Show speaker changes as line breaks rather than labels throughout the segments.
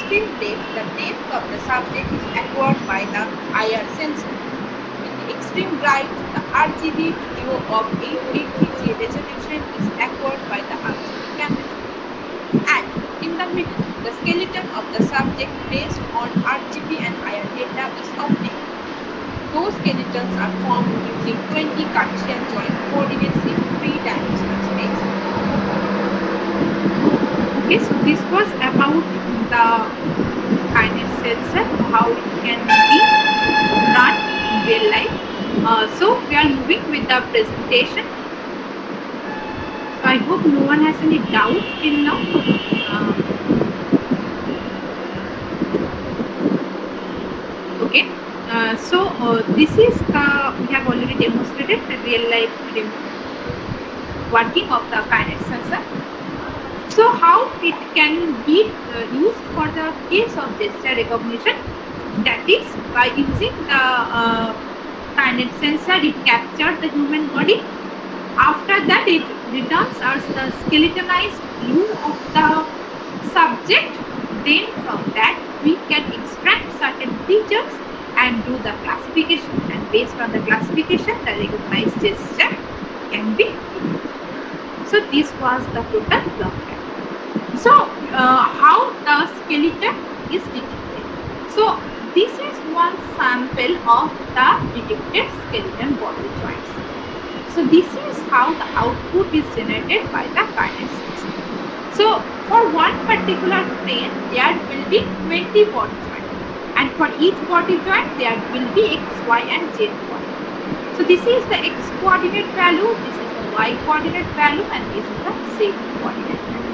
extreme the depth of the subject is acquired by the IR sensor. In the extreme right, the RGB video of 8833 resolution is acquired by the RGB camera. And in the middle, the skeleton of the subject based on RGB and IR data is obtained. Those skeletons are formed using 20 Cartesian joint coordinates in 3-dimensional space. Okay, so this was about the kinetic sensor, how it can be done in real life. So we are moving with the presentation. I hope no one has any doubt till now. Okay, this is we have already demonstrated the real life working of the kinetic sensor. So how it can be used for the case of gesture recognition, that is by using the kinetic sensor, it captures the human body. After that, it returns us the skeletonized view of the subject. Then from that, we can extract certain features and do the classification. And based on the classification, the recognized gesture can be used. So this was the total block. So how the skeleton is detected? So this is one sample of the detected skeleton body joints. So this is how the output is generated by the kinetic sensor. So for one particular frame, there will be 20 body joints, and for each body joint, there will be x, y, and z coordinate. So this is the x coordinate value, this is the y coordinate value, and this is the z coordinate value.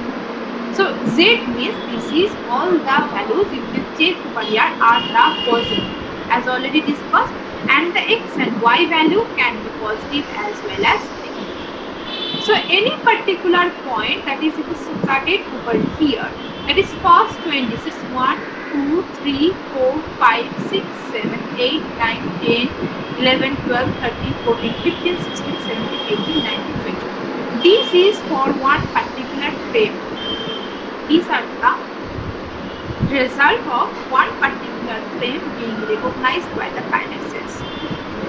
So z means this is all the values you can check over here are the positive, as already discussed, and the x and y value can be positive as well as negative. So any particular point, that is it is started over here, that is first 20, this is 1, 2, 3, 4, 5, 6, 7, 8, 9, 10, 11, 12, 13, 14, 15, 16, 17, 18, 19, 20. This is for one particular frame. These are the result of one particular frame being recognized by the kinetic sensor.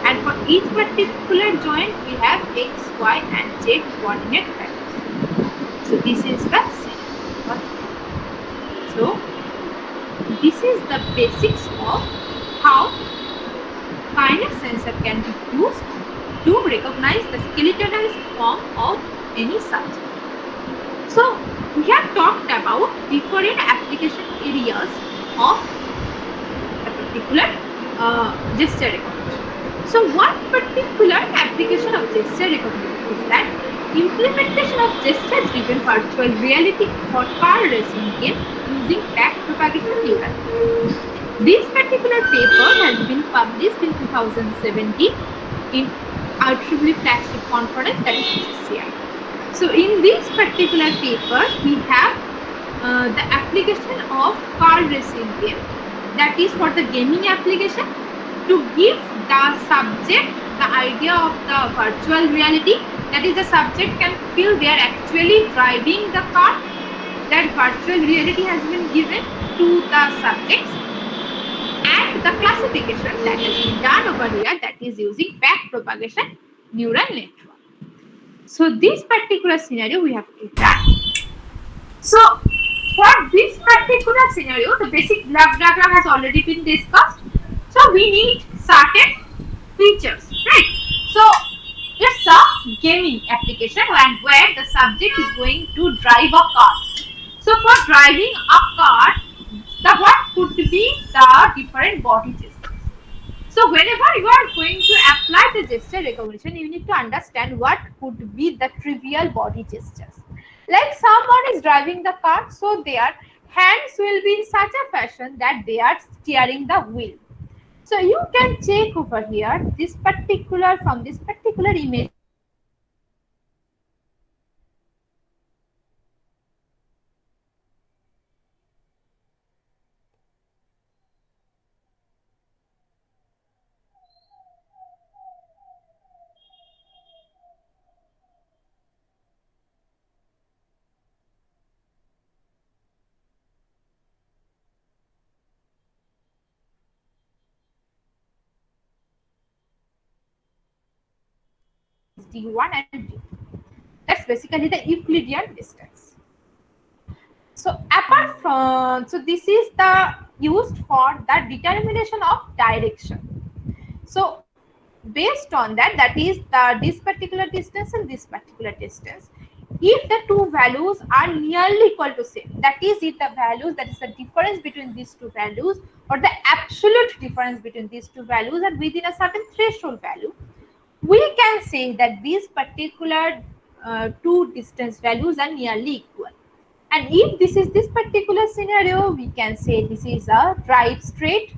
And for each particular joint, we have x, y, and z coordinate values. So this is the same. So this is the basics of how kinetic sensor can be used to recognize the skeletonized form of any subject. So we have talked about different application areas of a particular gesture recognition. So one particular application of gesture recognition is that implementation of gesture-driven virtual reality for car racing game using back propagation neural. This particular paper has been published in 2017 in IEEE flagship conference, that is JISCE. So in this particular paper, we have the application of car racing game, that is for the gaming application, to give the subject the idea of the virtual reality, that is the subject can feel they are actually driving the car. That virtual reality has been given to the subjects, and the classification that has been done over here, that is using back propagation neural network. So this particular scenario we have to done. So for this particular scenario, the basic block diagram has already been discussed. So we need certain features, right? So it's a gaming application and where the subject is going to drive a car. So for driving a car, the what could be the different body gestures. So whenever you are going to apply the gesture recognition, you need to understand what could be the trivial body gestures. Like someone is driving the car, so their hands will be in such a fashion that they are steering the wheel. So you can check over here this particular, from this particular image, d1 and d2. That's basically the Euclidean distance. So apart from, so this is the used for the determination of direction. So based on that, that is this particular distance and this particular distance. If the two values are nearly equal to same, that is, if the values, that is the difference between these two values or the absolute difference between these two values are within a certain threshold value, we can say that these particular two distance values are nearly equal. And if this is this particular scenario, we can say this is a drive straight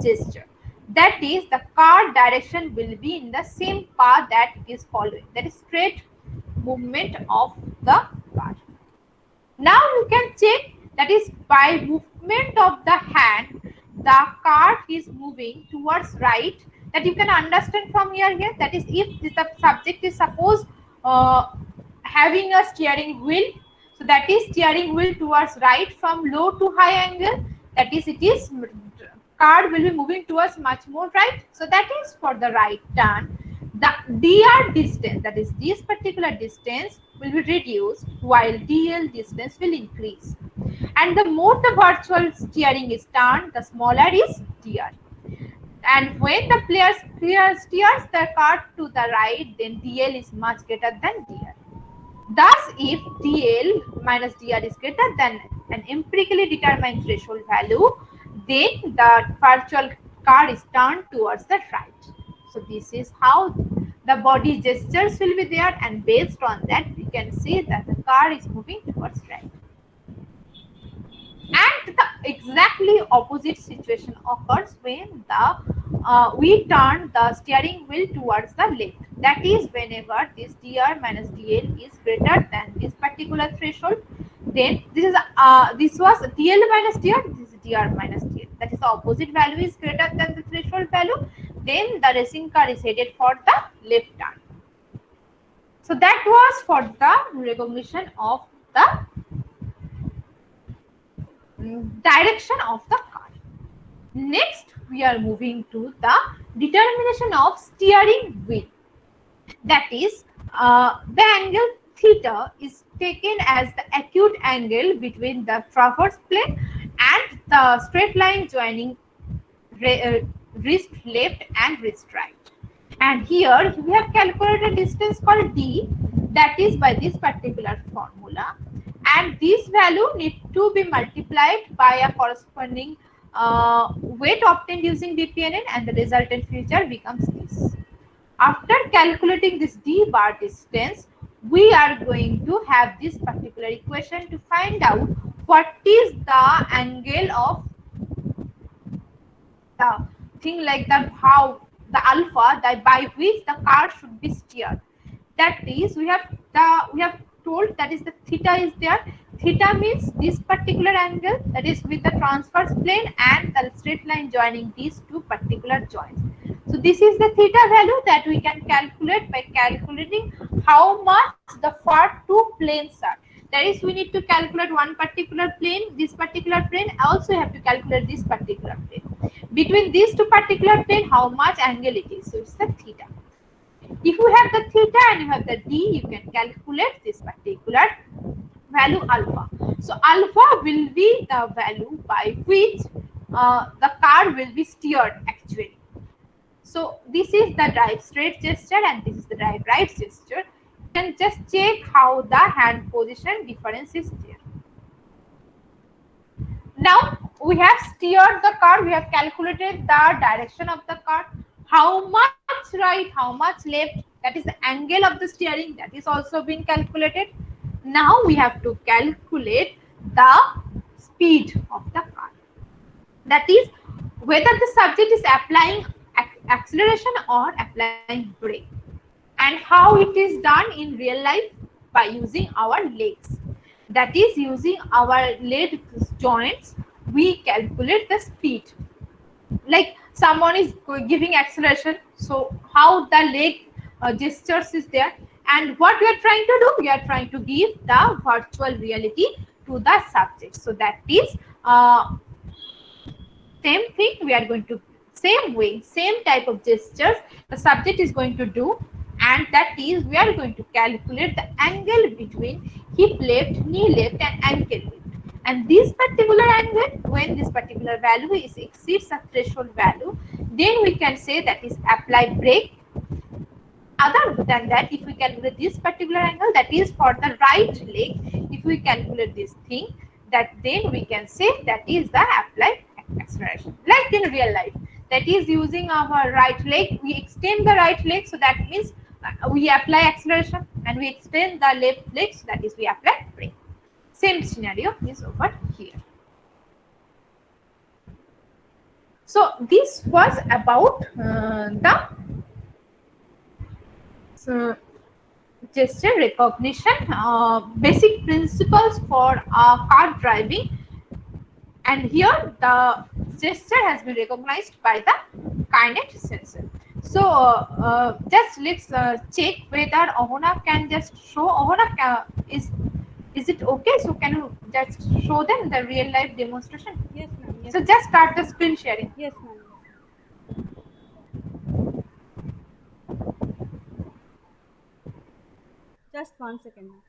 gesture. That is, the car direction will be in the same path that it is following. That is straight movement of the car. Now you can check, that is, by movement of the hand, the car is moving towards right. That you can understand from here. That is, if the subject is suppose having a steering wheel, so that is steering wheel towards right from low to high angle. That is, it is car will be moving towards much more right. So that is for the right turn. The dr distance, that is this particular distance, will be reduced while dl distance will increase. And the more the virtual steering is turned, the smaller is dr. And when the player steers the car to the right, then dl is much greater than dr. Thus, if dl minus dr is greater than an empirically determined threshold value, then the virtual car is turned towards the right. So this is how the body gestures will be there, and based on that we can say that the car is moving towards right. And the exactly opposite situation occurs when we turn the steering wheel towards the left. That is, whenever this dr minus dl is greater than this particular threshold, then this was dl minus dr, this is dr minus dl. That is, the opposite value is greater than the threshold value. Then the racing car is headed for the left turn. So that was for the recognition of the direction of the car. Next, we are moving to the determination of steering wheel. That is, the angle theta is taken as the acute angle between the transverse plane and the straight line joining wrist left and wrist right. And here we have calculated distance called d, that is by this particular formula, and this value need to be multiplied by a corresponding weight obtained using BPNN, and the resultant feature becomes this. After calculating this d bar distance, we are going to have this particular equation to find out what is the angle of the thing, like that, how the alpha that by which the car should be steered. That is, we have told, that is, the theta is there. Theta means this particular angle, that is with the transverse plane and the straight line joining these two particular joints. So this is the theta value that we can calculate by calculating how much the far two planes are. That is, we need to calculate one particular plane, this particular plane. Also, you have to calculate this particular plane. Between these two particular plane, how much angle it is. So it's the theta. If you have the theta and you have the d, you can calculate this particular value alpha. So alpha will be the value by which the car will be steered actually. So this is the drive straight gesture and this is the drive right gesture. You can just check how the hand position difference is there. Now we have steered the car, we have calculated the direction of the car, how much right, how much left, that is the angle of the steering, that is also been calculated. Now we have to calculate the speed of the car. That is, whether the subject is applying acceleration or applying brake, and how it is done in real life by using our legs. That is, using our leg joints, we calculate the speed. Like someone is giving acceleration, so how the leg gestures is there, and what we are trying to do, we are trying to give the virtual reality to the subject. So that is same thing, we are going to same way, same type of gestures the subject is going to do, and that is we are going to calculate the angle between hip left, knee left and ankle left. And this particular angle, when this particular value is exceeds a threshold value, then we can say that is apply brake. Other than that, if we calculate this particular angle, that is for the right leg, if we calculate this thing, that then we can say that is the applied acceleration, like in real life. That is using our right leg, we extend the right leg, so that means we apply acceleration, and we extend the left leg, so that is we apply brake. Same scenario is over here. So this was about the gesture recognition, basic principles for car driving, and here the gesture has been recognized by the kinet sensor. So just let's check whether Ohana can just show. Ohana, is it okay? So can you just show them the real life demonstration?
Yes, ma'am. Yes,
So just start the screen sharing.
yes, ma'am. Just 1 second, ma'am.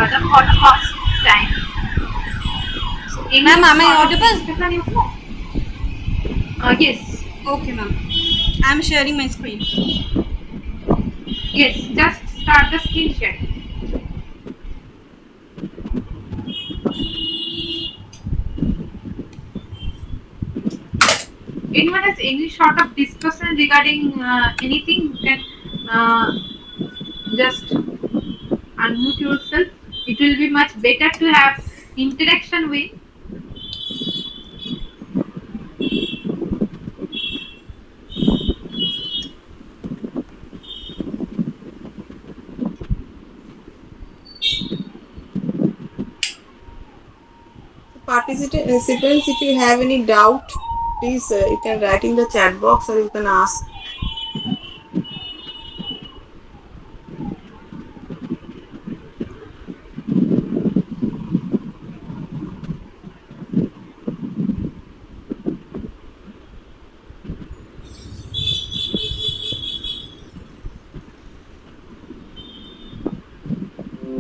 That's the first time. So,
Ma'am, am I audible?
Yes.
Okay, ma'am. I'm sharing my screen.
Yes, just start the screen sharing. Anyone has any sort of discussion regarding anything, you can just unmute yourself. It will be much better to have interaction with.
Participants, if you have any doubt, please you can write in the chat box or you can ask.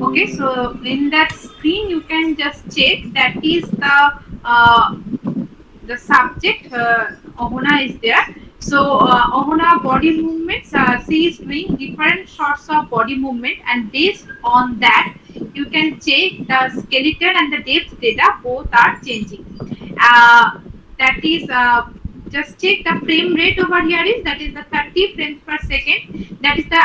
Okay, so in that screen you can just check that is the subject. Ohana is there. So Ohana body movements, she is doing different sorts of body movement, and based on that you can check the skeleton and the depth data both are changing. That is just check the frame rate over here is, that is the 30 frames per second. That is the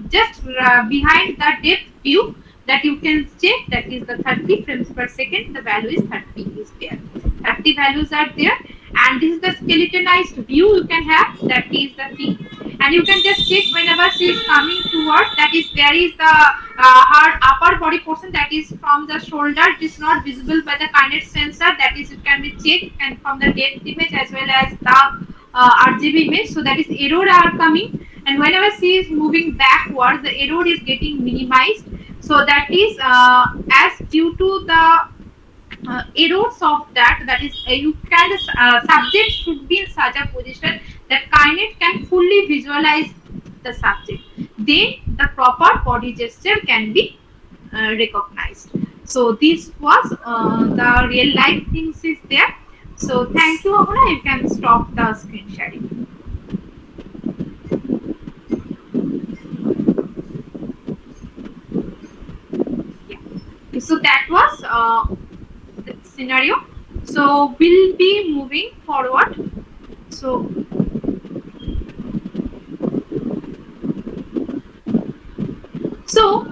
just behind the depth view, that you can check, that is the 30 frames per second, the value is 30 is there. 30 values are there, and this is the skeletonized view you can have, that is the thing. And you can just check whenever she is coming towards, that is there is the her upper body portion, that is from the shoulder, it is not visible by the kinet sensor, that is it can be checked, and from the depth image as well as the RGB image, so that is error are coming, and whenever she is moving backwards the error is getting minimized. So that is as due to the errors of that is you can subject should be in such a position that kinet can fully visualize the subject, then the proper body gesture can be recognized. So this was the real life things is there. So thank you, Ahuna. You can stop the screen sharing. Yeah. So that was the scenario. So we'll be moving forward. So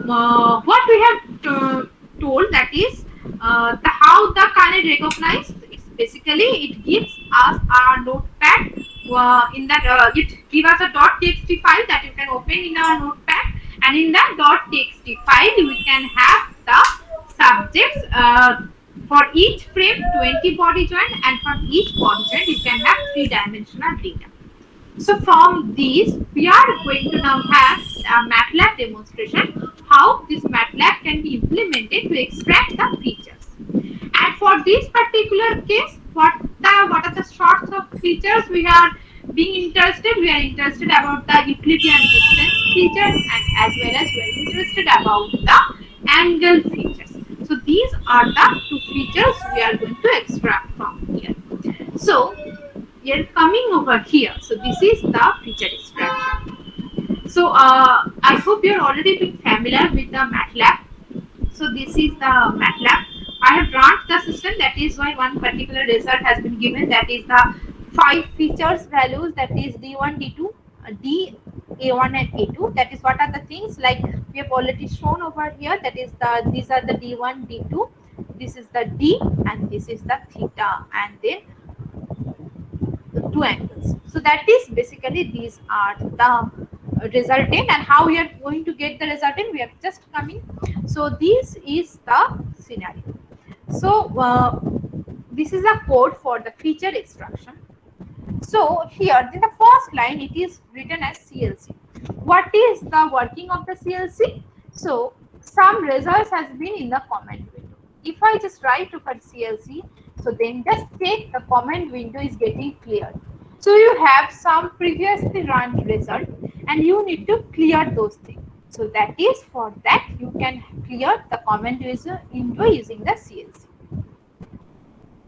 what we have told, that is the how the kernel recognized. It's basically it gives us a notepad. In that it gives us a .txt file that you can open in our notepad, and in that .txt file we can have the subjects. For each frame 20 body joint, and from each body joint you can have three-dimensional data. So from these, we are going to now have a MATLAB demonstration how this MATLAB can be implemented to extract the features. And for this particular case, what are the sorts of features we are being interested? We are interested about the Euclidean distance features, and as well as we are interested about the angle features. So these are the two features we are going to extract from here. So we are coming over here. So this is the feature extraction. So I hope you are already been familiar with the MATLAB. So this is the MATLAB. I have run the system. That is why one particular result has been given. That is the five features values. That is D1, D2, D, A1 and A2. That is what are the things like we have already shown over here. That is these are the D1, D2. This is the D, and this is the theta, and then two angles. So that is basically these are the resultant, and how we are going to get the resultant, we are just coming. So this is the scenario. So this is a code for the feature extraction. So here in the first line it is written as CLC. What is the working of the CLC? So some results has been in the comment window. If I just write over CLC, so then just take the comment window is getting cleared. So you have some previously run result and you need to clear those things. So that is for that you can clear the comment window using the CLC.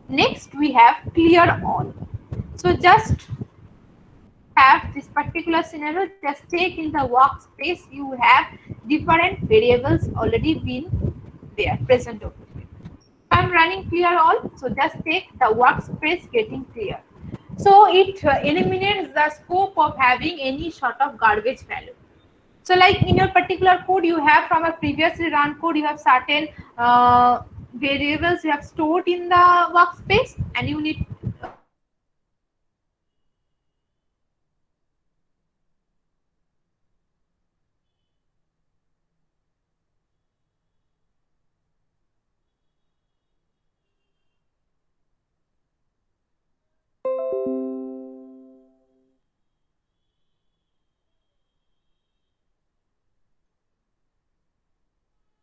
Next we have clear all. So just have this particular scenario, just take in the workspace, you have different variables already been there present over here. I'm running clear all, so just take the workspace getting clear. So it eliminates the scope of having any sort of garbage value. So like in your particular code you have from a previously run code, you have certain variables you have stored in the workspace, and you need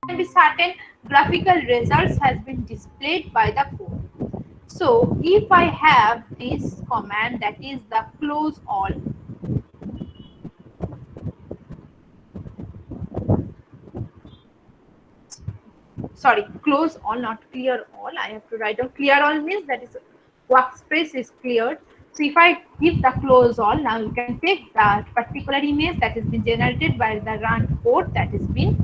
can be certain graphical results has been displayed by the code. So if I have this command, that is the close all. Sorry, close all, not clear all. I have to write down clear all means that is workspace is cleared. So if I give the close all, now you can take that particular image that has been generated by the run code that has been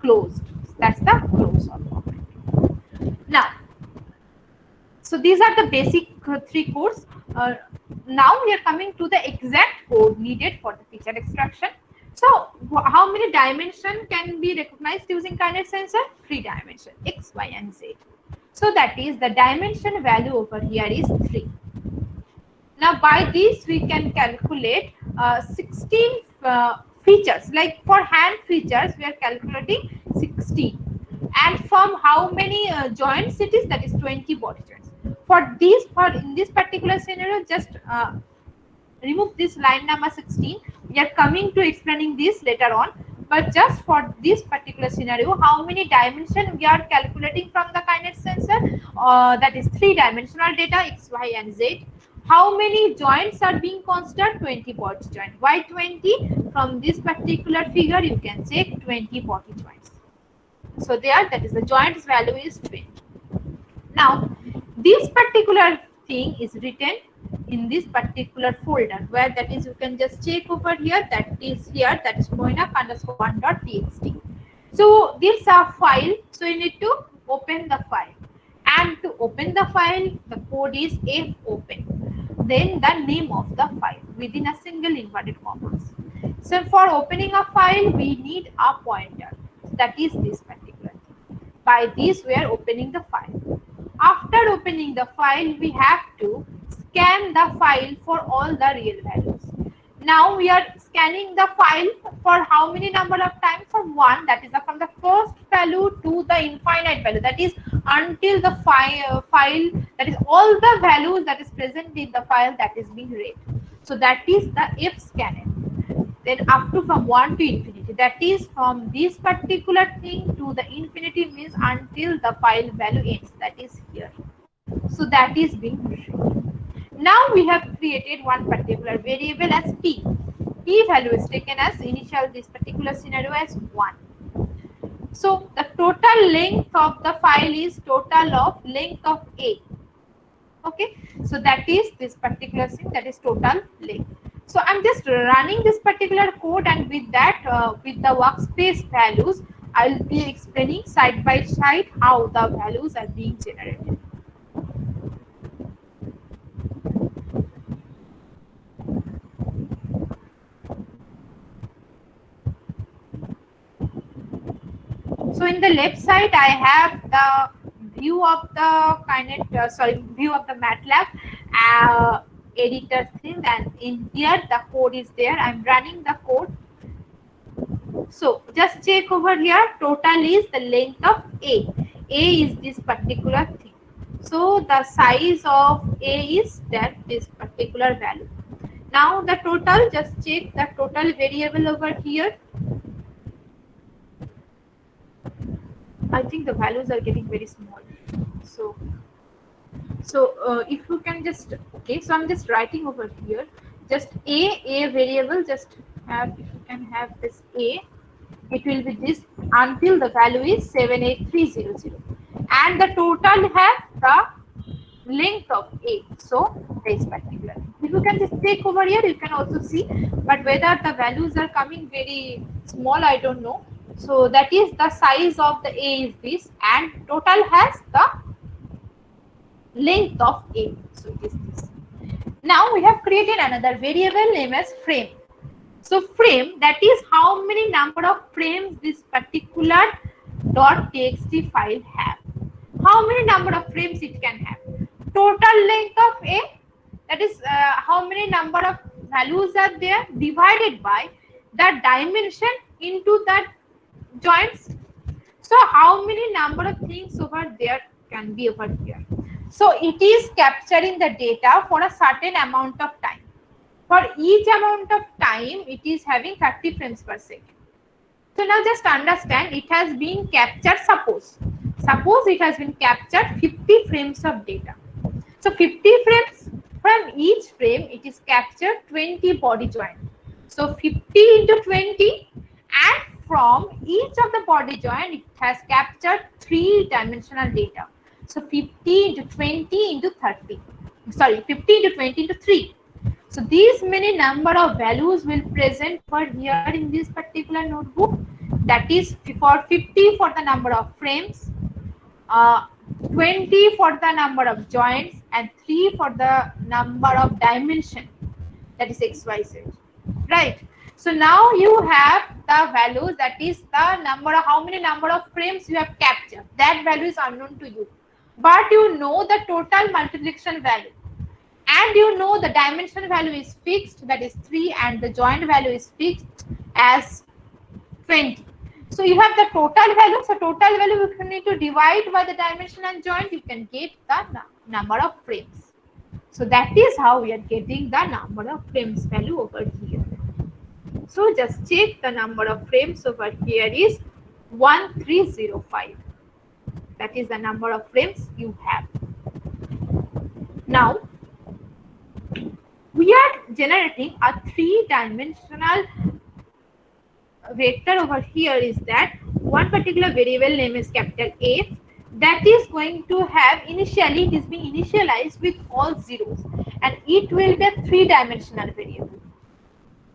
closed. That's the close all command. Now, so these are the basic three codes. Now we are coming to the exact code needed for the feature extraction. So how many dimension can be recognized using kinet sensor? 3 dimension, X, Y and Z. So that is the dimension value over here is 3. Now by this we can calculate 16 features. Like for hand features we are calculating 16. And from how many joints it is, that is 20 body joints. For this part, in this particular scenario, just remove this line number 16. We are coming to explaining this later on, but just for this particular scenario, how many dimension we are calculating from the kinet sensor, that is 3-dimensional data X, Y and Z. How many joints are being considered? 20 body joint. Why 20? From this particular figure you can check 20 body joints. So there, that is the joints value is 20. Now this particular thing is written in this particular folder, where that is you can just check over here, that is here, that is moinak_1.txt. So this is a file, so you need to open the file, and to open the file the code is fopen, then the name of the file within a single inverted commas. So for opening a file we need a pointer, that is this particular. By this we are opening the file. After opening the file, we have to scan the file for all the real values. Now we are scanning the file for how many number of times? From 1, that is from the first value to the infinite value, that is until the file, that is all the values that is present in the file that is being read. So that is the if scanning. Then up to from 1 to infinity, that is from this particular thing to the infinity, means until the file value ends, that is here. So that is being read. Now we have created one particular variable as p. P value is taken as initial, this particular scenario as 1. So the total length of the file is total of length of a. Okay, so that is this particular thing, that is total length. So I'm just running this particular code, and with that, with the workspace values, I'll be explaining side by side how the values are being generated. So in the left side, I have the view of the view of the MATLAB editor thing, and in here the code is there. I'm running the code. So just check over here. Total is the length of A. A is this particular thing. So the size of A is this particular value. Now the total, just check the total variable over here. I think the values are getting very small. So if you can just, okay, so I'm just writing over here, just a variable, just have, if you can have this a, it will be this until the value is 78300, and the total has the length of a. So this particular, if you can just take over here, you can also see, but whether the values are coming very small, I don't know. So that is the size of the a is this, and total has the length of a. So it is this. Now we have created another variable named as frame. So frame, that is how many number of frames this particular .txt file have. How many number of frames it can have. Total length of a, that is how many number of values are there, divided by the dimension into that joints. So how many number of things over there can be over here. So it is capturing the data for a certain amount of time. For each amount of time, it is having 30 frames per second. So now just understand, it has been captured, suppose it has been captured 50 frames of data. So 50 frames, from each frame it is captured 20 body joint. So 50 into 20, and from each of the body joint it has captured 3-dimensional data. So 50 into 20 into 30. Sorry, 50 into 20 into 3. So these many number of values will present over here in this particular notebook. That is for 50 for the number of frames, 20 for the number of joints, and 3 for the number of dimension, that is XYZ. Right. So now you have the values, that is the number of how many number of frames you have captured. That value is unknown to you, but you know the total multiplication value, and you know the dimension value is fixed, that is 3, and the joint value is fixed as 20. So you have the total value. So total value you need to divide by the dimension and joint, you can get the number of frames. So that is how we are getting the number of frames value over here. So just check, the number of frames over here is 1305. That is the number of frames you have. Now we are generating a 3-dimensional vector over here. Is that one particular variable name is capital A, that is going to have, initially it is being initialized with all zeros, and it will be a 3-dimensional variable.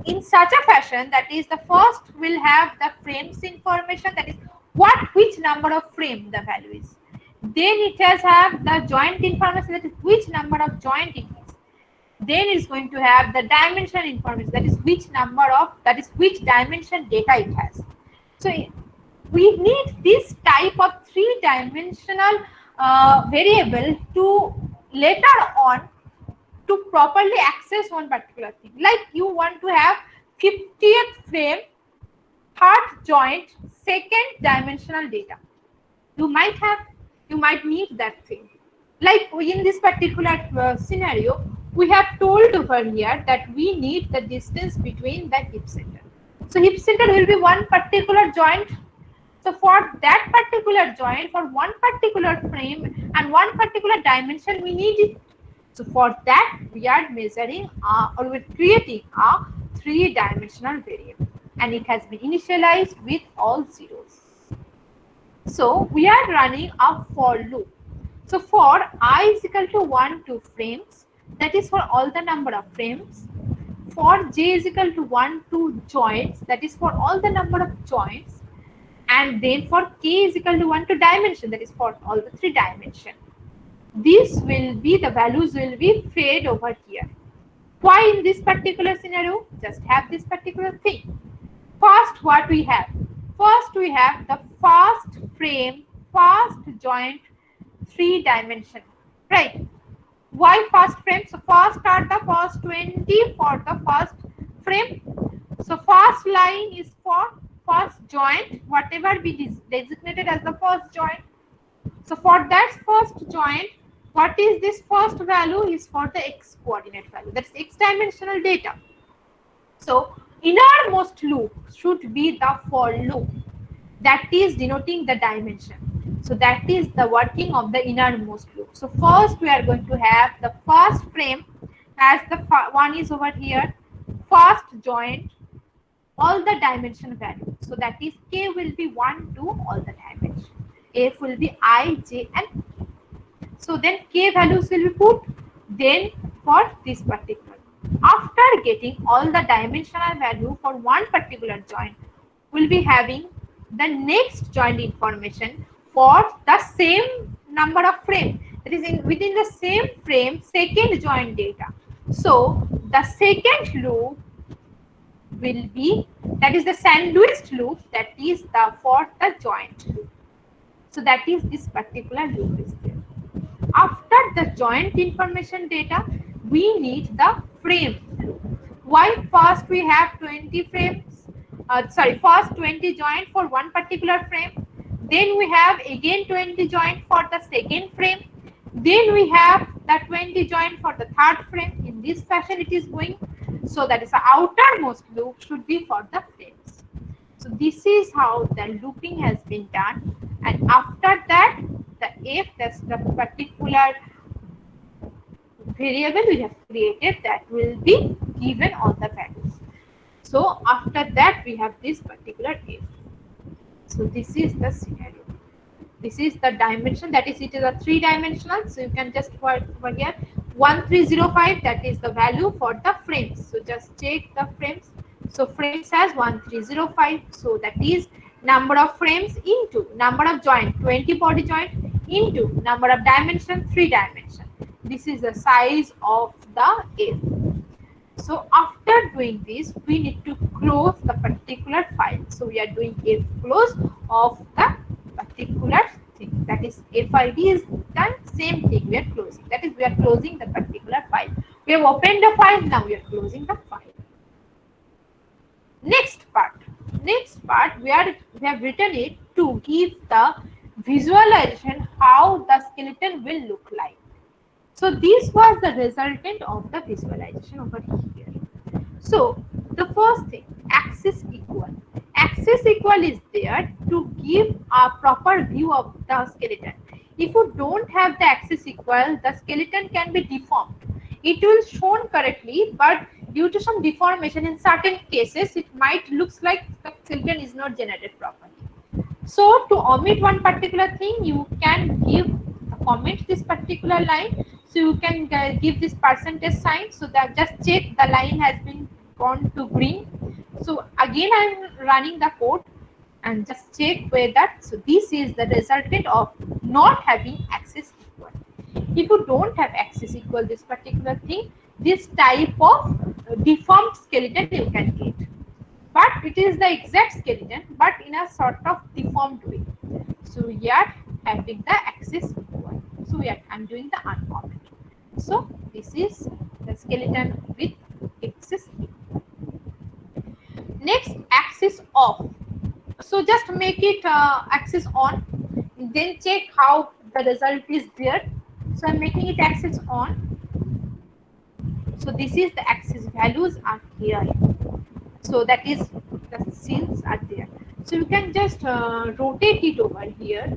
In such a fashion, that is the first will have the frames information, that is which number of frame the value is. Then it has have the joint information, that is which number of joint it is. Then it's going to have the dimension information, that is which number of, that is which dimension data it has. So we need this type of three-dimensional variable to later on to properly access one particular thing. Like you want to have 50th frame, third joint, second dimensional data. You might need that thing. Like in this particular scenario, we have told over here that we need the distance between the hip center. So hip center will be one particular joint. So for that particular joint, for one particular frame and one particular dimension, we need it. So for that, we are measuring or we're creating a three-dimensional variable, and it has been initialized with all zeros. So we are running a for loop. So for I is equal to 1 to frames, that is for all the number of frames. For j is equal to 1 to joints, that is for all the number of joints. And then for k is equal to 1 to dimension, that is for all the three dimension. This will be, the values will be fed over here. Why in this particular scenario? Just have this particular thing. First, what we have? First, we have the first frame, first joint, three dimension, right? Why first frame? So first are the first 20 for the first frame. So first line is for first joint, whatever be designated as the first joint. So for that first joint, what is this first value is for the x coordinate value. That's x dimensional data. So innermost loop should be the for loop, that is denoting the dimension. So that is the working of the innermost loop. So first we are going to have the first frame as the one is over here, first joint, all the dimension value. So that is k will be 1 to all the dimension. F will be I, J and K. So then k values will be put. Then for this particular, after getting all the dimensional value for one particular joint, we'll be having the next joint information for the same number of frame. That is within the same frame, second joint data. So the second loop will be, that is the sandwiched loop, that is the for the joint loop. So that is this particular loop is there. After the joint information data, we need the frame loop. Why? First we have 20 frames, first 20 joint for one particular frame. Then we have again 20 joint for the second frame. Then we have the 20 joint for the third frame. In this fashion it is going. So that is the outermost loop should be for the frames. So this is how the looping has been done. And after that, the f, that's the particular variable we have created, that will be given all the values. So after that we have this particular f. So this is the scenario. This is the dimension, that is it is a three dimensional. So you can just put over here 1305, that is the value for the frames. So just check the frames. So frames has 1305. So that is number of frames into number of joint, 20 body joint, into number of dimension, 3 dimension. This is the size of the F. So after doing this, we need to close the particular file. So we are doing F close of the particular thing. That is FID is done, same thing we are closing. That is we are closing the particular file. We have opened the file, now we are closing the file. Next part we have written it to give the visualization how the skeleton will look like. So this was the resultant of the visualization over here. So the first thing, axis equal. Axis equal is there to give a proper view of the skeleton. If you don't have the axis equal, the skeleton can be deformed. It will shown correctly, but due to some deformation in certain cases, it might looks like the skeleton is not generated properly. So to omit one particular thing, you can comment this particular line. So you can give this percentage sign, so that just check the line has been gone to green. So again I am running the code and just check where that. So this is the resultant of not having axis equal. If you don't have axis equal this particular thing, this type of deformed skeleton you can get. but it is the exact skeleton but in a sort of deformed way. So we are having the axis y. So I'm doing the uncommon. So this is the skeleton with axis. Next, axis off. So just make it axis on, then check how the result is there. So I'm making it axis on. So this is the axis values are here. So that is the scenes are there. So you can just rotate it over here.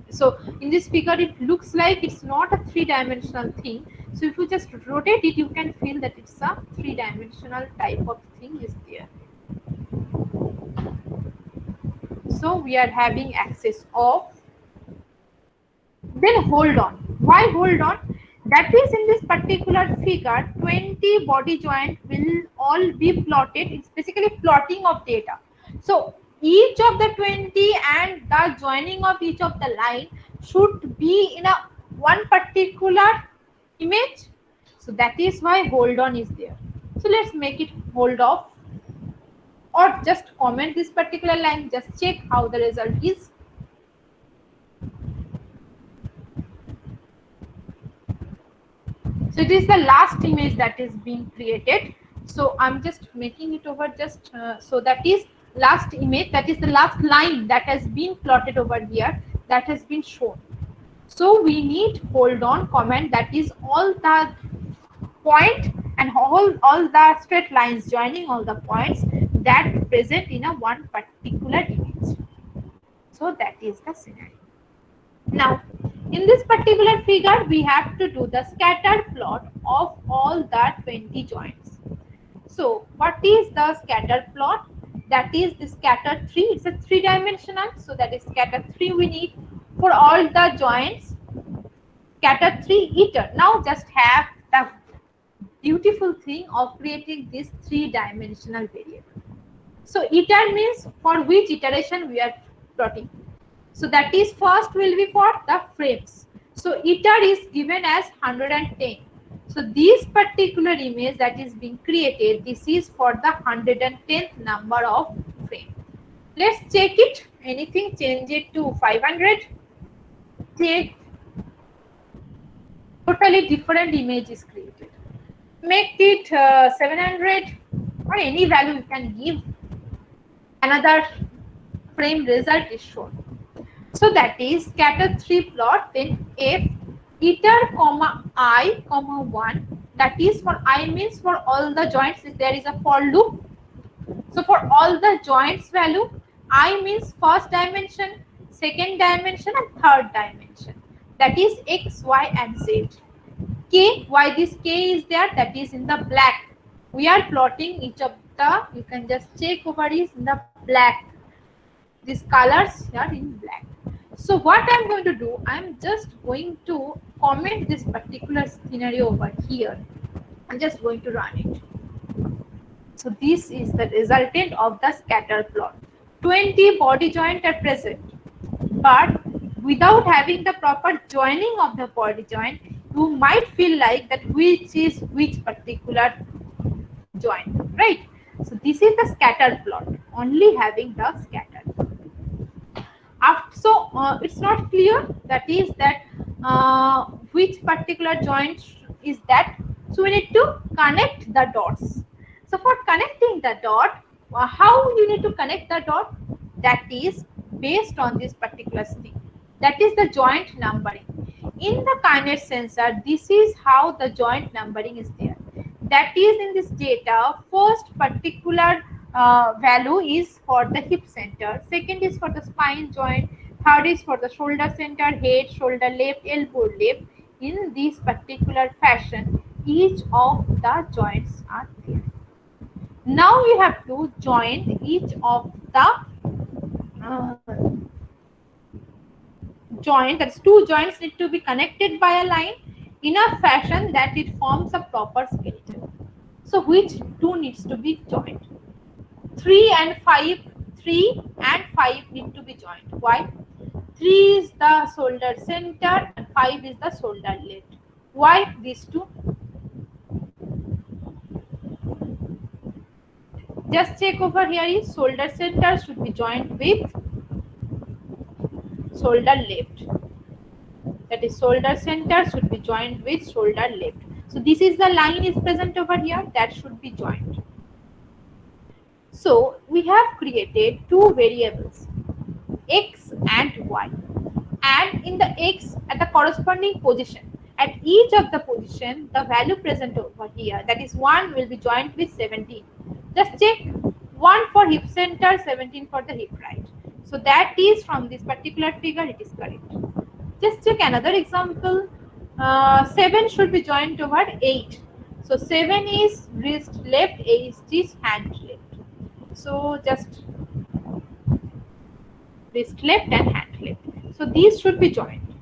So in this figure it looks like it's not a three-dimensional thing. So if you just rotate it, you can feel that it's a three-dimensional type of thing is there. So we are having axis of. Then hold on. Why hold on? That is, in this particular figure 20 body joint will all be plotted. It's basically plotting of data. So each of the 20 and the joining of each of the line should be in a one particular image. So that is why hold on is there. So let's make it hold off, or just comment this particular line, just check how the result is. So it is the last image that is being created. So I'm just making it over just so that is last image, that is the last line that has been plotted over here, that has been shown. So we need hold on comment, that is all the point and all the straight lines joining all the points that present in a one particular image. So that is the scenario. Now, in this particular figure, we have to do the scatter plot of all the 20 joints. So, what is the scatter plot? That is the scatter 3. It's a three-dimensional. So, that is scatter 3 we need for all the joints. Scatter 3 iter. Now, just have the beautiful thing of creating this three-dimensional variable. So, iter means for which iteration we are plotting. So that is first will be for the frames. So iter is given as 110. So this particular image that is being created, this is for the 110th number of frame. Let's check it. Anything, change it to 500. Check. Totally different image is created. Make it 700 or any value you can give. Another frame result is shown. So that is scatter 3 plot, then f iter comma I comma 1, that is for I means for all the joints there is a for loop. So for all the joints value, I means first dimension, second dimension and third dimension, that is x, y and z. K, why this k is there, that is in the black. We are plotting each of the, you can just check over is in the black. These colors are in black. So what I'm going to do, I'm just going to comment this particular scenario over here. I'm just going to run it. So this is the resultant of the scatter plot. 20 body joint are present, but without having the proper joining of the body joint, you might feel like that which is which particular joint, right? So this is the scatter plot, only having the scatter. So it's not clear, that is that which particular joint is that. So we need to connect the dots. So for connecting the dot, how you need to connect the dot, that is based on this particular thing, that is the joint numbering. In the kinet sensor, this is how the joint numbering is there. That is in this data, first particular value is for the hip center, second is for the spine joint, third is for the shoulder center, head, shoulder left, elbow left. In this particular fashion, each of the joints are there. Now you have to join each of the uh, joint, that's two joints need to be connected by a line in a fashion that it forms a proper skeleton. So which two needs to be joined? 3 and 5, 3 and 5 need to be joined. Why? 3 is the shoulder center and 5 is the shoulder left. Why these two? Just check over here is shoulder center should be joined with shoulder left. That is shoulder center should be joined with shoulder left. So this is the line is present over here that should be joined. So we have created two variables x and y, and in the x at the corresponding position, at each of the position the value present over here, that is 1 will be joined with 17. Just check, 1 for hip center, 17 for the hip right. So that is from this particular figure it is correct. Just check another example. 7 should be joined over 8. So 7 is wrist left, 8 is hand left. So just wrist left and hand left. So these should be joined.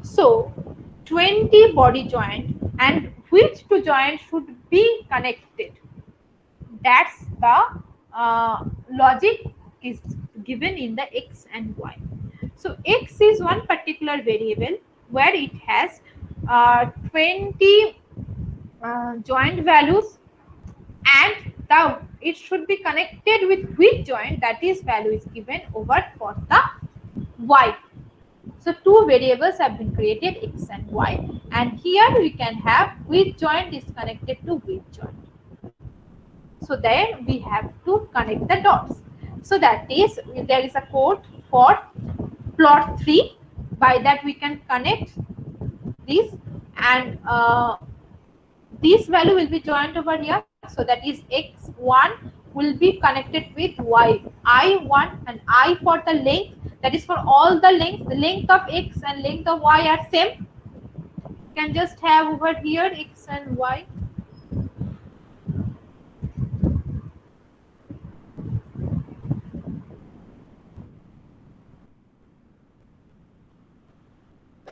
So 20 body joint, and which two joints should be connected? That's the logic is given in the x and y. So x is one particular variable where it has 20 joint values, and it should be connected with which joint, that is value is given over for the y. So two variables have been created, x and y, and here we can have which joint is connected to which joint. So then we have to connect the dots. So that is, there is a code for plot 3. By that we can connect this, and this value will be joined over here. So that is x1 will be connected with y, I1 and I for the length, that is for all the length of x and length of y are same. You can just have over here x and y.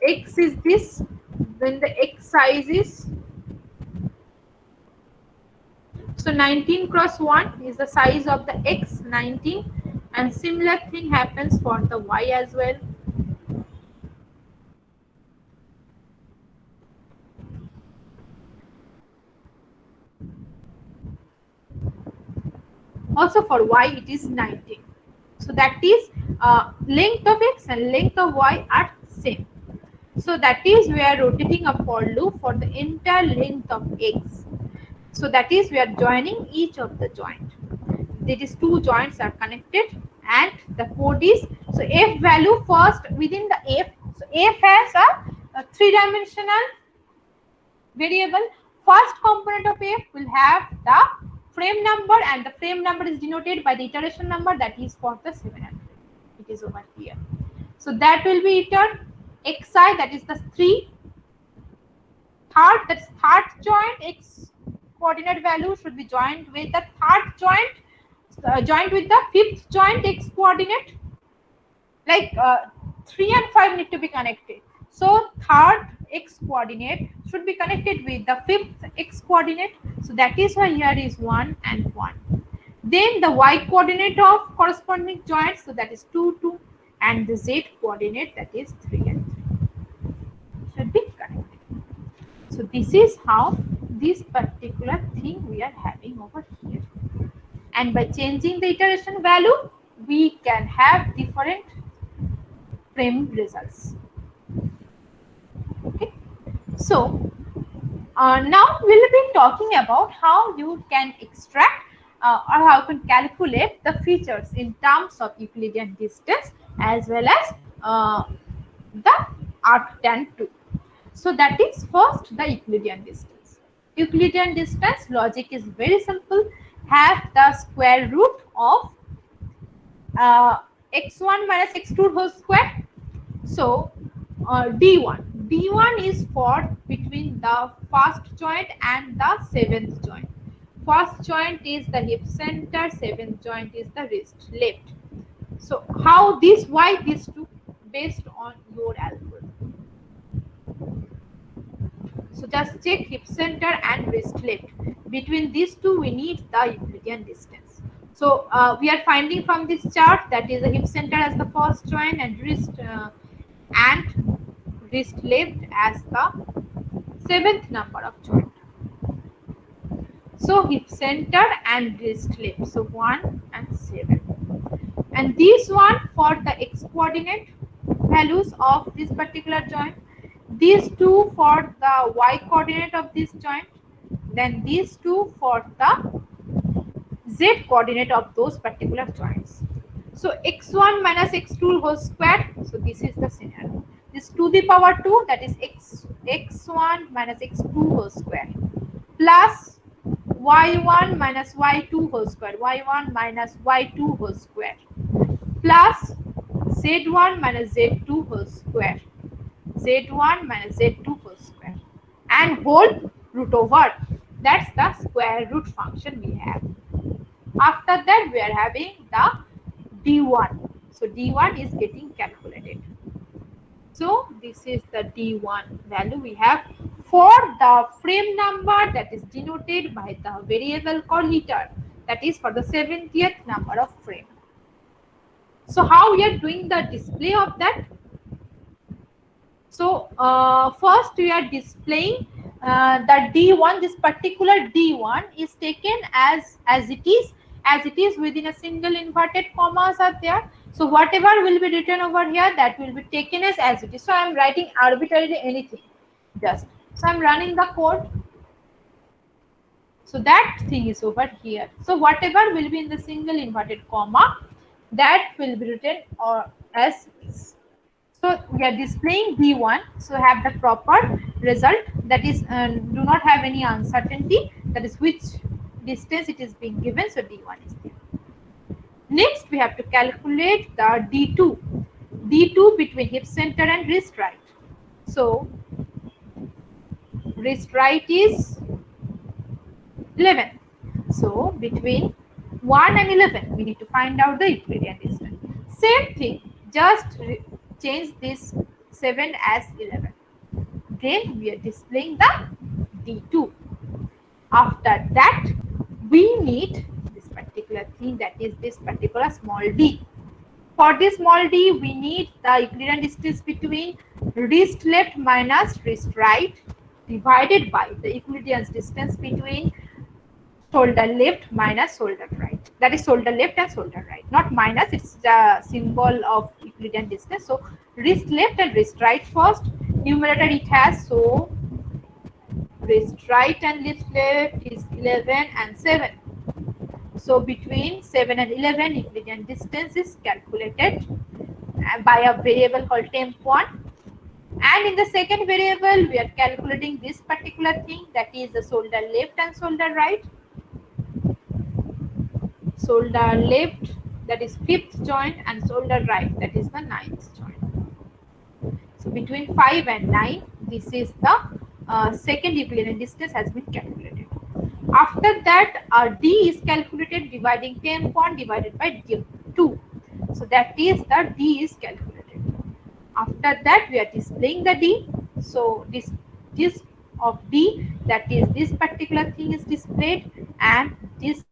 X is this, then the x size is, so 19 cross 1 is the size of the x, 19, and similar thing happens for the y as well. Also for y it is 19. So that is length of x and length of y are same. So that is we are rotating a for loop for the entire length of x. So that is we are joining each of the joint. These two joints are connected, and the code is, so f value first within the f. So f has a three-dimensional variable. First component of f will have the frame number, and the frame number is denoted by the iteration number, that is for the 700. It is over here. So that will be iter xi, that is the 3. Third, that's third joint, x coordinate value should be joined with the third joint, joined with the fifth joint x coordinate. Like 3 and 5 need to be connected. So third x coordinate should be connected with the fifth x coordinate. So that is why here is 1 and 1. Then the y coordinate of corresponding joints, so that is 2, 2, and the z coordinate, that is 3 and 3 should be connected. So this is how this particular thing we are having over here. And by changing the iteration value, we can have different frame results. Okay. So now we'll be talking about how you can extract or how you can calculate the features in terms of Euclidean distance as well as the arctan 2. So that is first the Euclidean distance. Euclidean distance logic is very simple. Have the square root of x1 minus x2 whole square. So d1 is for between the first joint and the seventh joint. First joint is the hip center, seventh joint is the wrist left. So how this, why these two? Based on your algorithm. So just check hip center and wrist left. Between these two, we need the Euclidean distance. So we are finding from this chart that is the hip center as the first joint and wrist left as the seventh number of joint. So hip center and wrist left. So 1 and 7. And this one for the x coordinate values of this particular joint. These two for the y coordinate of this joint. Then these two for the z coordinate of those particular joints. So x1 minus x2 whole square. So this is the scenario. This to the power 2, that is x1 minus x2 whole square, plus y1 minus y2 whole square, y1 minus y2 whole square, plus z1 minus z2 whole square, z1 minus z2 whole square, and whole root over. That's the square root function we have. After that, we are having the d1. So d1 is getting calculated. So this is the d1 value we have for the frame number, that is denoted by the variable called liter. That is for the 70th number of frame. So how we are doing the display of that? So first we are displaying the D1. This particular D1 is taken as it is within a single inverted commas are there. So whatever will be written over here, that will be taken as it is. So I am writing arbitrarily anything, just. So I am running the code. So that thing is over here. So whatever will be in the single inverted comma, that will be written or as is. So we are displaying D1, so have the proper result, that is do not have any uncertainty, that is which distance it is being given, so D1 is there. Next we have to calculate the D2. D2 between hip center and wrist right. So wrist right is 11. So between 1 and 11 we need to find out the Euclidean distance. Same thing, just change this 7 as 11. Then we are displaying the D2. After that, we need this particular thing, that is this particular small d. For this small d, we need the Euclidean distance between wrist left minus wrist right divided by the Euclidean distance between shoulder left minus shoulder right. That is shoulder left and shoulder right. Not minus, it's the symbol of Euclidean distance. So wrist left and wrist right first. Numerator it has, so wrist right and wrist left is 11 and 7. So between 7 and 11, Euclidean distance is calculated by a variable called temp1. And in the second variable, we are calculating this particular thing, that is the shoulder left and shoulder right. Shoulder left, that is 5th joint, and shoulder right, that is the 9th joint. So between 5 and 9, this is the second Euclidean distance has been calculated. After that, d is calculated dividing temp1 divided by 2. So that is the d is calculated. After that, we are displaying the d. So this of d, that is this particular thing is displayed, and this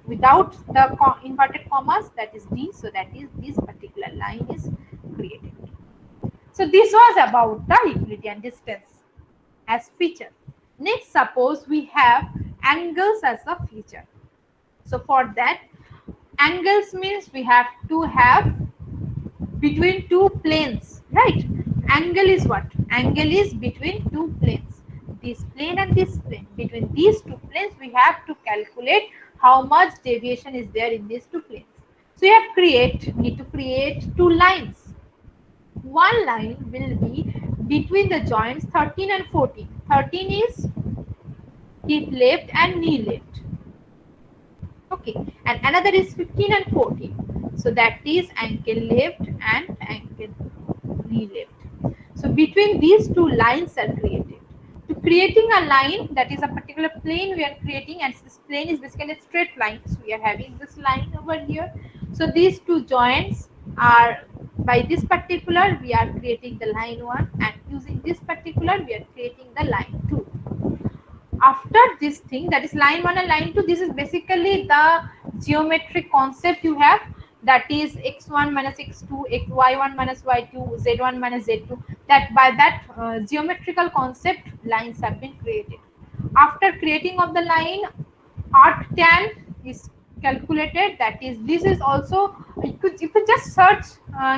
without the inverted commas, that is d. So that is this particular line is created. So this was about the Euclidean distance as feature. Next, suppose we have angles as a feature. So for that, angles means we have to have between two planes, right? Angle is what? Angle is between two planes. This plane and this plane. Between these two planes, we have to calculate how much deviation is there in these two planes. So you have need to create two lines. One line will be between the joints 13 and 14. 13 is hip left and knee left. Okay, and another is 15 and 14. So that is ankle left and ankle knee left. So between these two lines are created. To creating a line, that is a particular plane we are creating, and this plane is basically a straight line. So we are having this line over here. So these two joints are, by this particular we are creating the line 1, and using this particular we are creating the line 2. After this thing, that is line 1 and line 2, this is basically the geometric concept you have, that is x1 minus x2, y1 minus y2, z1 minus z2. That by that geometrical concept, lines have been created. After creating of the line, arctan is calculated. That is, this is also, you could just search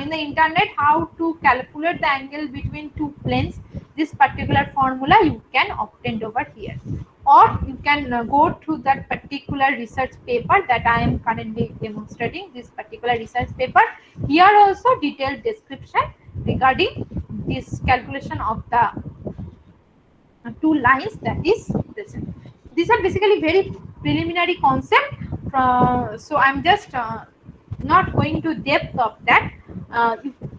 in the internet how to calculate the angle between two planes. This particular formula you can obtain over here, or you can go to that particular research paper that I am currently demonstrating. This particular research paper, here also detailed description regarding this calculation of the two lines that is present. These are basically very preliminary concept. So I'm just not going to depth of that.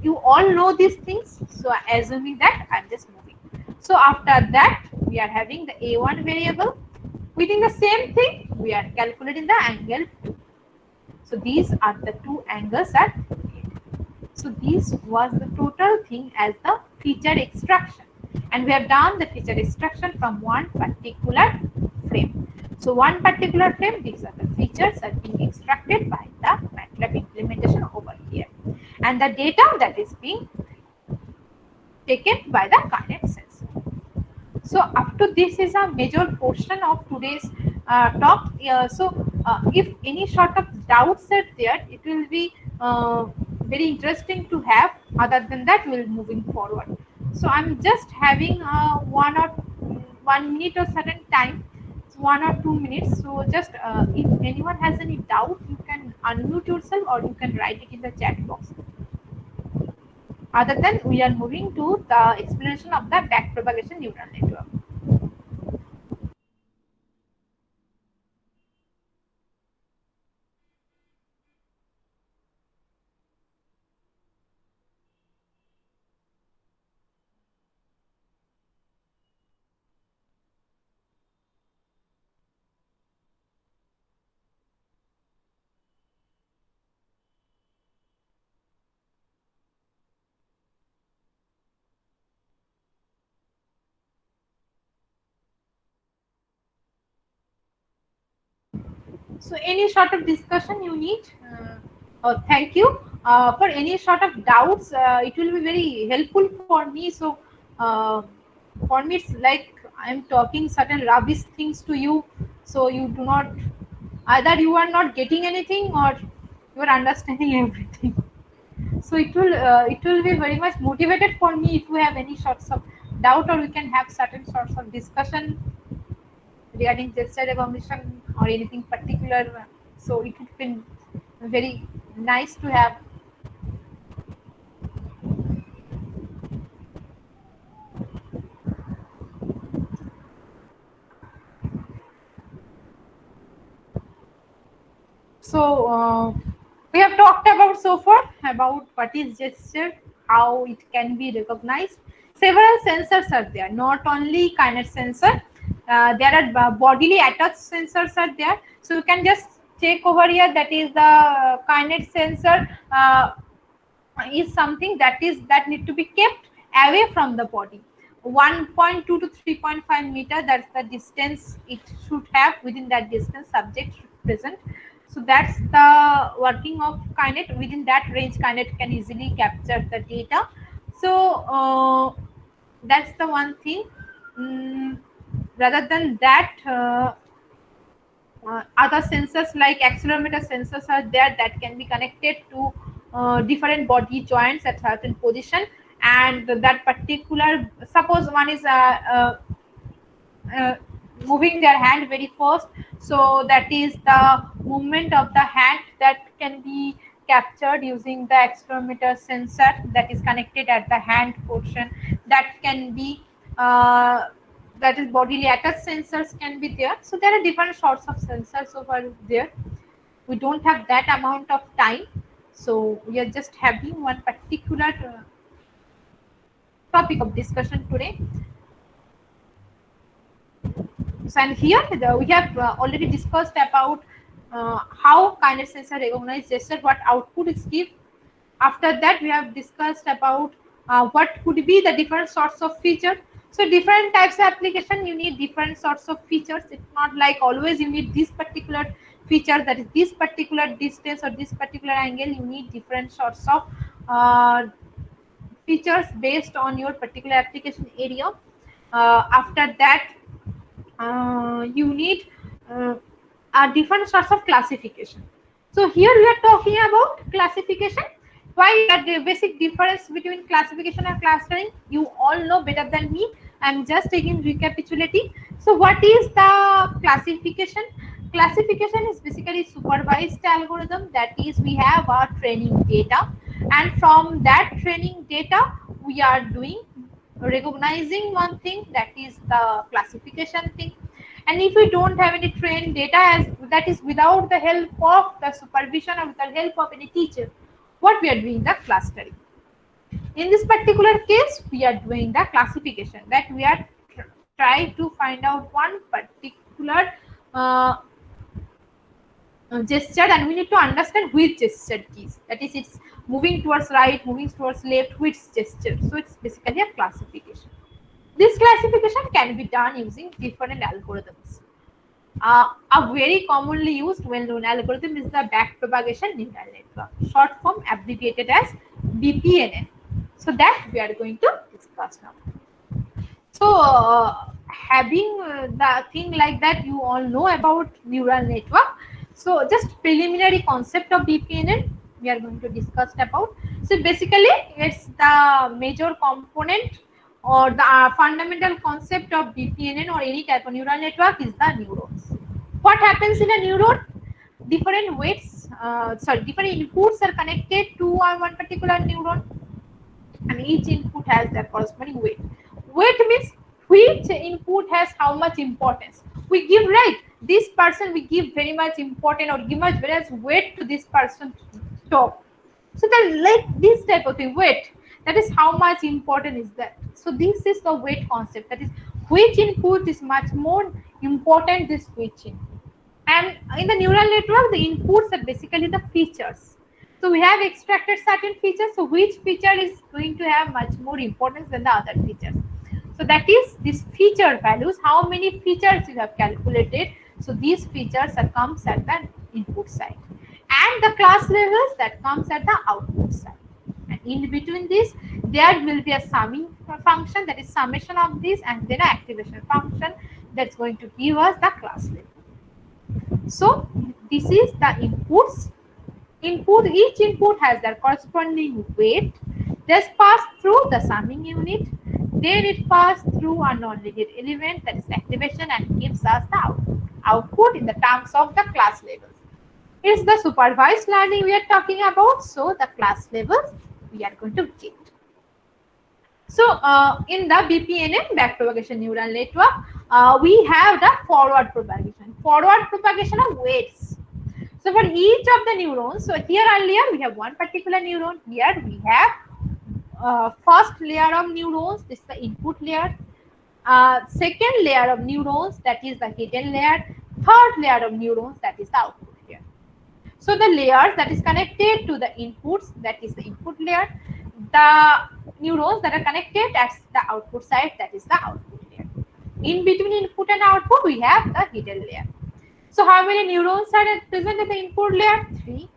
You all know these things. So assuming that, I'm just moving. So after that, we are having the A1 variable. Within the same thing, we are calculating the angle 2. So these are the two angles are created. So this was the total thing as the feature extraction, and we have done the feature extraction from one particular frame. So one particular frame, these are the features are being extracted by the MATLAB implementation over here, and the data that is being taken by the current sensor. So up to this is a major portion of today's talk. If any sort of doubts are there, it will be very interesting to have. Other than that, we'll moving forward. So I'm just having 1 minute or certain time, 1 or 2 minutes. So just if anyone has any doubt, you can unmute yourself or you can write it in the chat box. Other than, we are moving to the explanation of the backpropagation neural network. So any sort of discussion you need, thank you. For any sort of doubts, it will be very helpful for me. So uh, for me, it's like I'm talking certain rubbish things to you. So you do not, either you are not getting anything or you are understanding everything. So it will be very much motivated for me if you have any sorts of doubt, or we can have certain sorts of discussion regarding gesture recognition or anything particular. So it would be very nice to have. So we have talked about so far about what is gesture, how it can be recognized. Several sensors are there, not only kinet sensor. There are bodily attached sensors are there. So you can just check over here. That is the kinet sensor. Is something that need to be kept away from the body. 1.2 to 3.5 meter, that's the distance it should have. Within that distance subject should present. So that's the working of kinet. Within that range, kinet can easily capture the data. So that's the one thing. Mm, Rather than that, other sensors like accelerometer sensors are there that can be connected to different body joints at certain position, and that particular, suppose one is uh, moving their hand very fast, so that is the movement of the hand that can be captured using the accelerometer sensor that is connected at the hand portion. That can be uh, that is bodily attached sensors can be there. So there are different sorts of sensors over there. We don't have that amount of time, so we are just having one particular topic of discussion today. So, and here we have already discussed about how kinet sensor recognize gesture, what output is give. After that, we have discussed about what could be the different sorts of features. So different types of application, you need different sorts of features. It's not like always you need this particular feature, that is this particular distance or this particular angle. You need different sorts of features based on your particular application area. After that, you need uh, different sorts of classification. So here we are talking about classification. Why the basic difference between classification and clustering? You all know better than me. I'm just taking recapitulating. So what is the classification? Classification is basically supervised algorithm. That is, we have our training data, and from that training data, we are doing recognizing one thing, that is the classification thing. And if we don't have any trained data, as that is without the help of the supervision or with the help of any teacher, what we are doing the clustering. In this particular case, we are doing the classification, that we are try to find out one particular uh, gesture, and we need to understand which gesture keys, that is, it's moving towards right, moving towards left, which gesture. So it's basically a classification. This classification can be done using different algorithms. A very commonly used, well-known algorithm is the backpropagation neural network, short form abbreviated as BPNN. So that we are going to discuss now. So having the thing like that, you all know about neural network. So just preliminary concept of BPNN we are going to discuss about. So basically, it's the major component or the fundamental concept of BPNN or any type of neural network is the neurons. What happens in a neuron? Different weights, different inputs are connected to one particular neuron, and each input has their corresponding weight. Weight means which input has how much importance. We give, right, this person we give very much important or give much very much weight to this person top. So then like this type of thing, weight, that is how much important is that. So this is the weight concept, that is which input is much more important, this which input. And in the neural network, the inputs are basically the features. So we have extracted certain features. So which feature is going to have much more importance than the other features? So that is this feature values, how many features you have calculated. So these features are comes at the input side, and the class levels that comes at the output side. And in between this, there will be a summing function, that is summation of this, and then an activation function that's going to give us the class level. So this is the inputs. Each input has their corresponding weight. This pass through the summing unit. Then it passes through a non-linear element, that is activation, and gives us the output. Output in the terms of the class levels. It's the supervised learning we are talking about. So the class levels we are going to get. So in the BPNN, backpropagation neural network, we have the forward propagation. Forward propagation of weights. So for each of the neurons, so here earlier we have one particular neuron. Here we have first layer of neurons, this is the input layer. Second layer of neurons, that is the hidden layer. Third layer of neurons, that is the output layer. So the layers that is connected to the inputs, that is the input layer. The neurons that are connected at the output side, that is the output layer. In between input and output, we have the hidden layer. So how many neurons are present at the input layer? 3.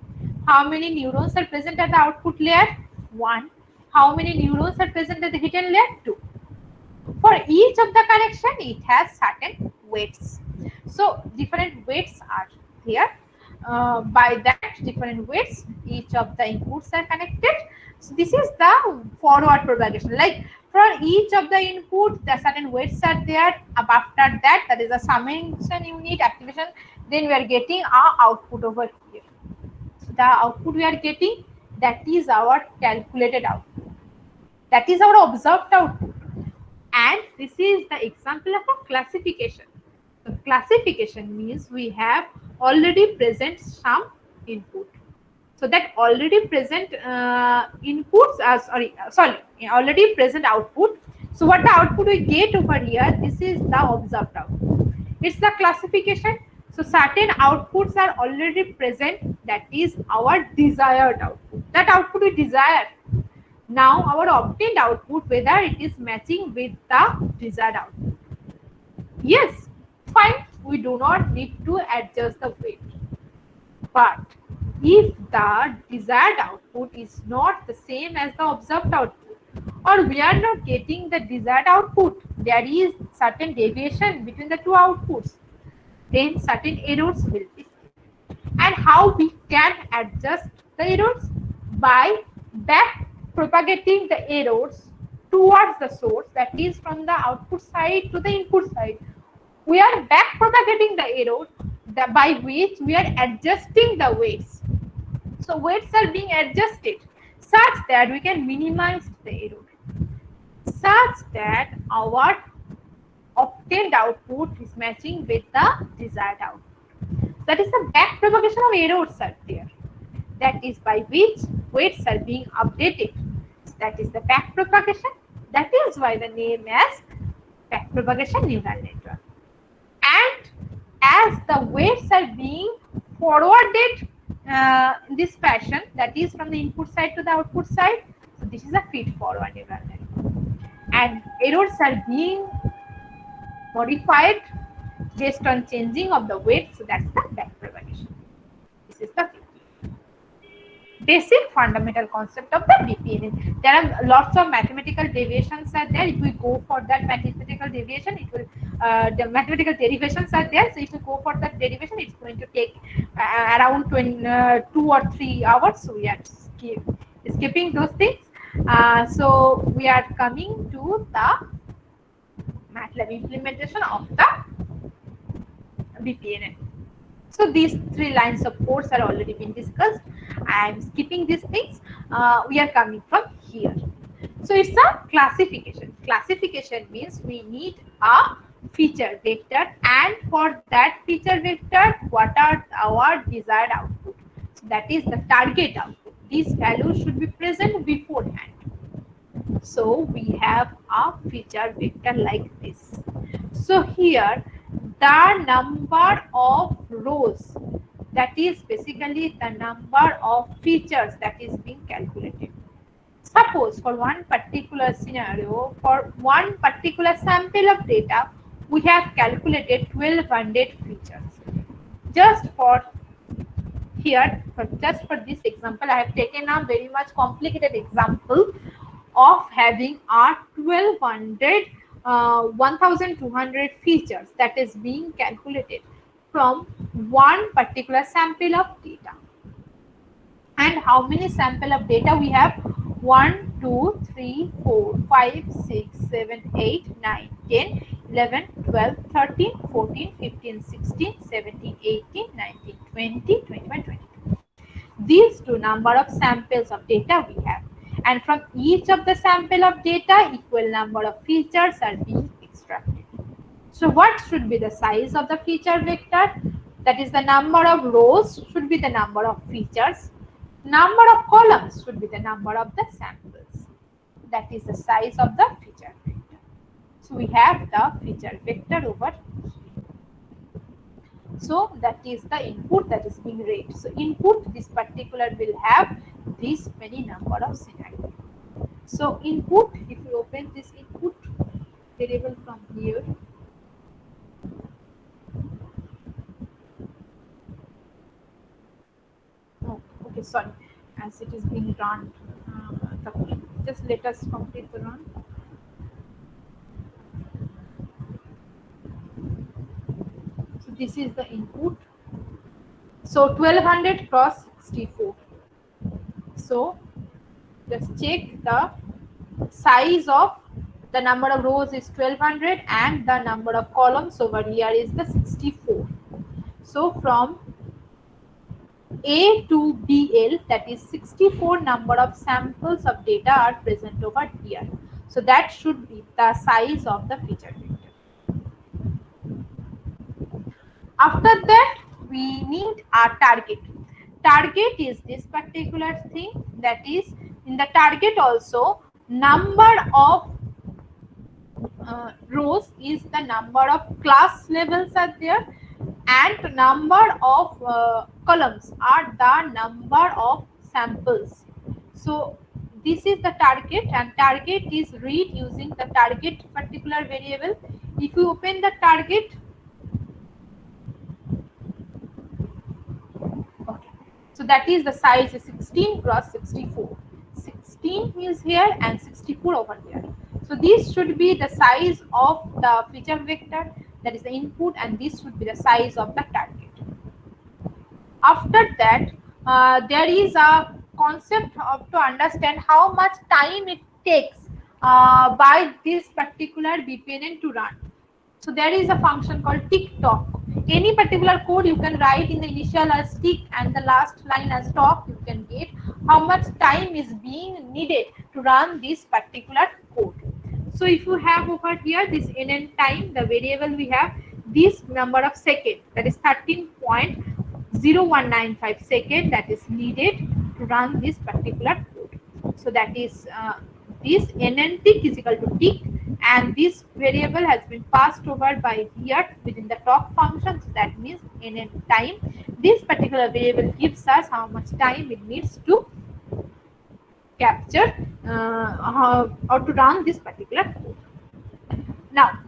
How many neurons are present at the output layer? 1. How many neurons are present at the hidden layer? 2. For each of the connection, it has certain weights. So different weights are here. By that different weights, each of the inputs are connected. So this is the forward propagation. Like for each of the input, the certain weights are there. After that, that is a summation unit activation. Then we are getting our output over here. So the output we are getting, that is our calculated output. That is our observed output. And this is the example of a classification. So classification means we have already present some input. So that already present inputs as already present output. So what the output we get over here, this is the observed output. It's the classification. So certain outputs are already present, that is our desired output. That output we desire. Now our obtained output, whether it is matching with the desired output. Yes, fine. We do not need to adjust the weight. But if the desired output is not the same as the observed output, or we are not getting the desired output, there is certain deviation between the two outputs, then certain errors will be. And how we can adjust the errors? By back propagating the errors towards the source, that is from the output side to the input side. We are back propagating the error by which we are adjusting the weights. So weights are being adjusted such that we can minimize the error, such that our obtained output is matching with the desired output. That is the back propagation of errors are there. That is by which weights are being updated. That is the back propagation. That is why the name as back propagation neural network. And as the weights are being forwarded in this fashion, that is from the input side to the output side, so this is a feed forward neural network. And errors are being modified based on changing of the weight, so that's the back propagation. This is the basic fundamental concept of the BPNN. There are lots of mathematical deviations are there. If we go for that mathematical deviation, it will the mathematical derivations are there. So if you go for that derivation, it's going to take around 2 or 3 hours. So we are skipping those things. So we are coming to the MATLAB implementation of the BPNN. So these 3 lines of course are already been discussed. I am skipping these things. We are coming from here. So it's a classification. Classification means we need a feature vector, and for that feature vector, what are our desired output? So that is the target output. These values should be present beforehand. So we have a feature vector like this. So here the number of rows, that is basically the number of features that is being calculated. Suppose for one particular scenario, for one particular sample of data, we have calculated 1200 features. Just for here, just for this example, I have taken a very much complicated example of having a 1200 features that is being calculated from one particular sample of data. And how many sample of data we have? 1, 2, 3, 4, 5, 6, 7, 8, 9, 10, 11, 12, 13, 14, 15, 16, 17, 18, 19, 20, 21, 22. These 2 number of samples of data we have. And from each of the sample of data, equal number of features are being extracted. So what should be the size of the feature vector? That is the number of rows should be the number of features. Number of columns should be the number of the samples. That is the size of the feature vector. So we have the feature vector over here. So that is the input that is being read. So input, this particular will have this many number of scenarios. So input, if you open this input variable from here, oh, okay, sorry, as it is being run, just let us complete the run. So this is the input. So 1200 cross 64. So just check the size of the number of rows is 1200 and the number of columns over here is the 64. So from A to BL, that is 64 number of samples of data are present over here. So that should be the size of the feature vector. After that, we need a target. Target is this particular thing, that is in the target also number of rows is the number of class levels are there, and number of columns are the number of samples. So this is the target, and target is read using the target particular variable. If you open the target, okay, so that is the size is 16 cross 64. 16 is here and 64 over here. So this should be the size of the feature vector. that is the input, and this should be the size of the target. After that, there is a concept of to understand how much time it takes by this particular BPNN to run. So there is a function called tick tock. Any particular code you can write in the initial as tick and the last line as tock, you can get how much time is being needed to run this particular code. So if you have over here this nn time, the variable we have this number of second, that is 13.0195 second that is needed to run this particular code. So that is this nn tick is equal to tick, and this variable has been passed over by here within the talk function. So that means nn time. This particular variable gives us how much time it needs to capture or to run this particular code. Now,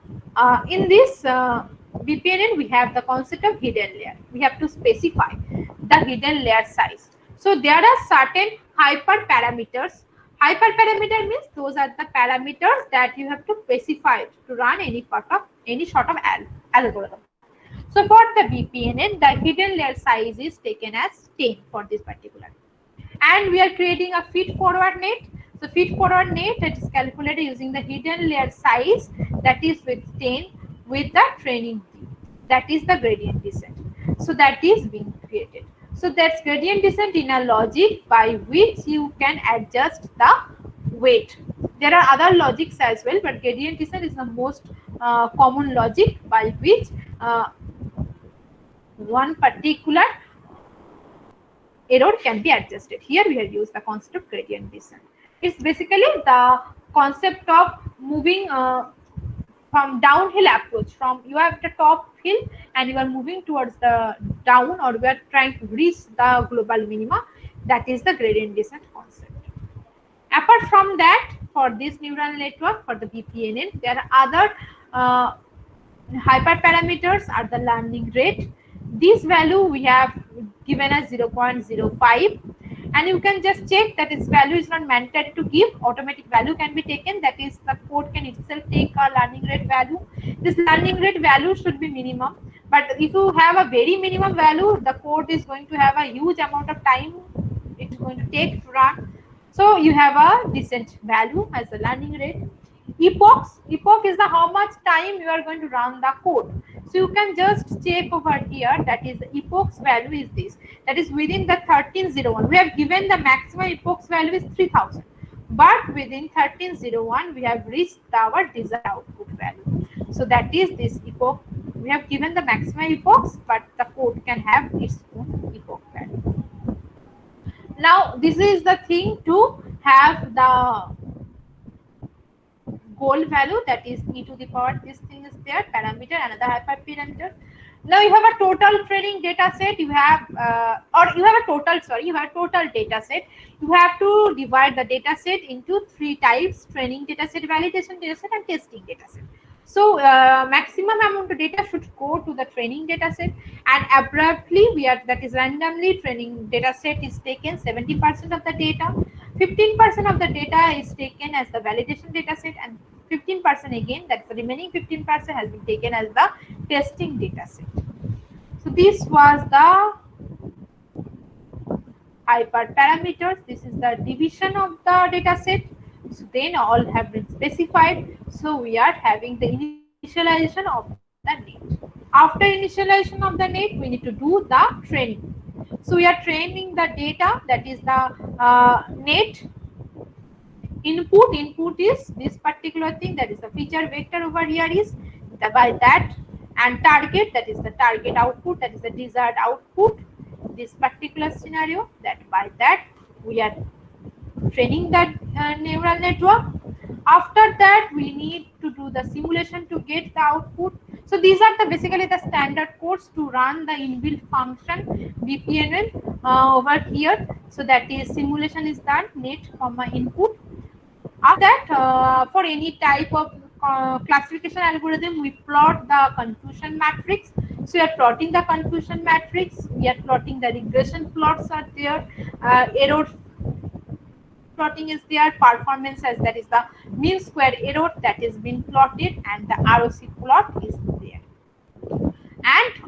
in this BPNN, we have the concept of hidden layer. We have to specify the hidden layer size. So there are certain hyperparameters. Hyperparameter means those are the parameters that you have to specify to run any sort of algorithm. So for the BPNN, the hidden layer size is taken as 10 for this particular. And we are creating a feed forward net. So feed forward net, it is calculated using the hidden layer size, that is with 10 with the training t. That is the gradient descent. So that is being created. So that's gradient descent in a logic by which you can adjust the weight. There are other logics as well, but gradient descent is the most common logic by which one particular error can be adjusted. Here we have used the concept of gradient descent. It's basically the concept of moving from downhill approach. From you have the top hill and you are moving towards the down, or we are trying to reach the global minima. That is the gradient descent concept. Apart from that, for this neural network, for the BPNN, there are other hyperparameters are the learning rate. This value we have given as 0.05, and you can just check that its value is not mandatory to give. Automatic value can be taken, that is the code can itself take a learning rate value. This learning rate value should be minimum, but if you have a very minimum value, the code is going to have a huge amount of time it's going to take to run. So you have a decent value as the learning rate. Epoch is the how much time you are going to run the code. So you can just check over here, that is the epoch's value is this, that is within the 1301. We have given the maximum epoch's value is 3000, but within 1301 we have reached our desired output value. So that is this epoch. We have given the maximum epochs, but the code can have its own epoch value. Now this is the thing to have the goal value, that is e to the power, this thing is there, parameter, another hyperparameter. Now you have a total training data set, you have you have a total data set. You have to divide the data set into three types: training data set, validation data set, and testing data set. So maximum amount of data should go to the training data set, and abruptly that is randomly training data set is taken 70% of the data. 15% of the data is taken as the validation data set, and 15% again, that's the remaining 15% has been taken as the testing data set. So this was the hyperparameters. This is the division of the data set. So then all have been specified. So we are having the initialization of the net. After initialization of the net, we need to do the training. So we are training the data, that is the net. Input is this particular thing, that is the feature vector over here is by that, and target, that is the target output, that is the desired output, this particular scenario, that by that we are training that neural network. After that we need to do the simulation to get the output. So these are basically the standard codes to run the inbuilt function BPNN over here. So that is simulation is done, net comma input. After that, for any type of classification algorithm, we plot the confusion matrix. So we are plotting the confusion matrix, we are plotting the regression plots are there, error plotting is there, performance as that is the mean square error that is been plotted, and the ROC plot is there.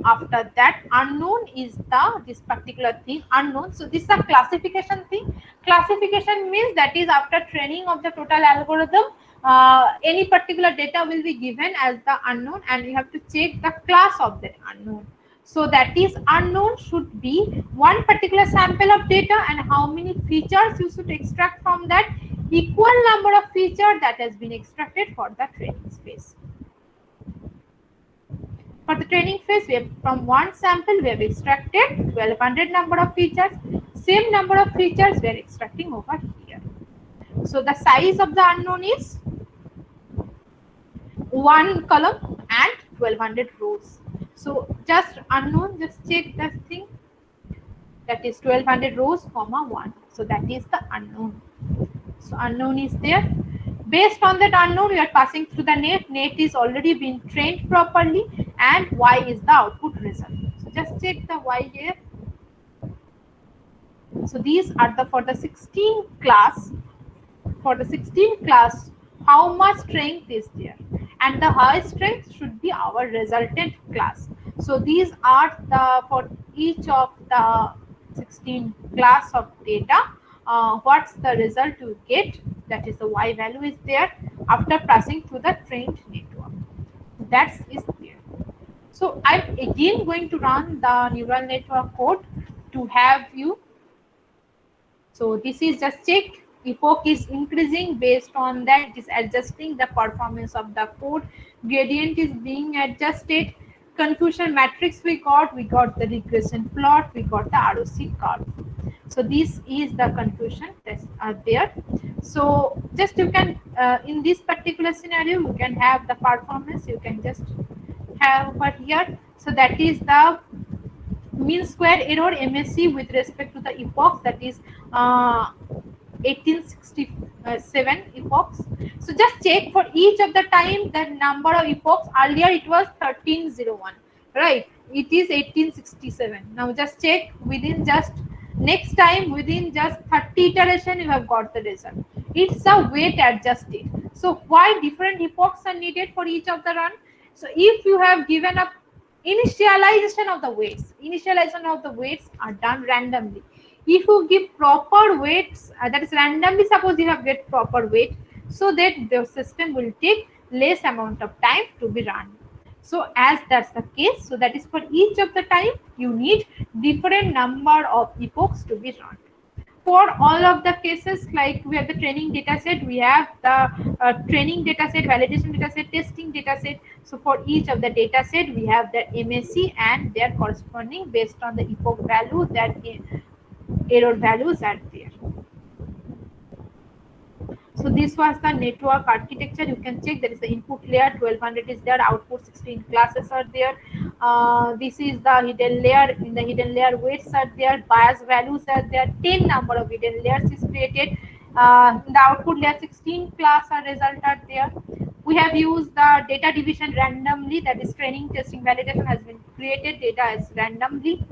After that, unknown is the this particular thing unknown. So this is a classification thing. Classification means that is after training of the total algorithm, any particular data will be given as the unknown, and you have to check the class of that unknown. So that is unknown should be one particular sample of data and how many features you should extract from that, equal number of features that has been extracted for the training space. For the training phase, we have from one sample we have extracted 1200 number of features. Same number of features we are extracting over here. So the size of the unknown is one column and 1200 rows. So just unknown, just check that thing, that is 1200 rows comma 1. So that is the unknown. So unknown is there. Based on that unknown, we are passing through the net. Net is already been trained properly, and y is the output result. So just check the y here. So these are the for the 16 class. For the 16 class, how much strength is there? And the high strength should be our resultant class. So these are the for each of the 16 class of data. What's the result you get? That is the y value is there after passing through the trained network. That is there. So I'm again going to run the neural network code to have you. So this is just checked. Epoch is increasing, based on that it is adjusting the performance of the code. Gradient is being adjusted. Confusion matrix we got the regression plot, we got the ROC curve. So this is the confusion tests are there. So just you can in this particular scenario you can have the performance, you can just have over here. So that is the mean square error MSE with respect to the epochs, that is 1867 epochs. So just check for each of the time the number of epochs. Earlier it was 1301, right? It is 1867. Now just check within just next time within just 30 iteration you have got the result. It's a weight adjusted. So why different epochs are needed for each of the run? So if you have given up initialization of the weights are done randomly. If you give proper weights, that is randomly, suppose you have get proper weight, so that the system will take less amount of time to be run. So as that's the case, so that is for each of the time you need different number of epochs to be run. For all of the cases, like we have the training data set, we have the training data set, validation data set, testing data set. So for each of the data set, we have the MSE and their corresponding based on the epoch value, that error values are there. So this was the network architecture. You can check there is the input layer 1200 is there, output 16 classes are there. This is the hidden layer. In the hidden layer, weights are there, bias values are there, 10 number of hidden layers is created. In the output layer, 16 class are result are there. We have used the data division randomly, that is training, testing, validation has been created data as randomly.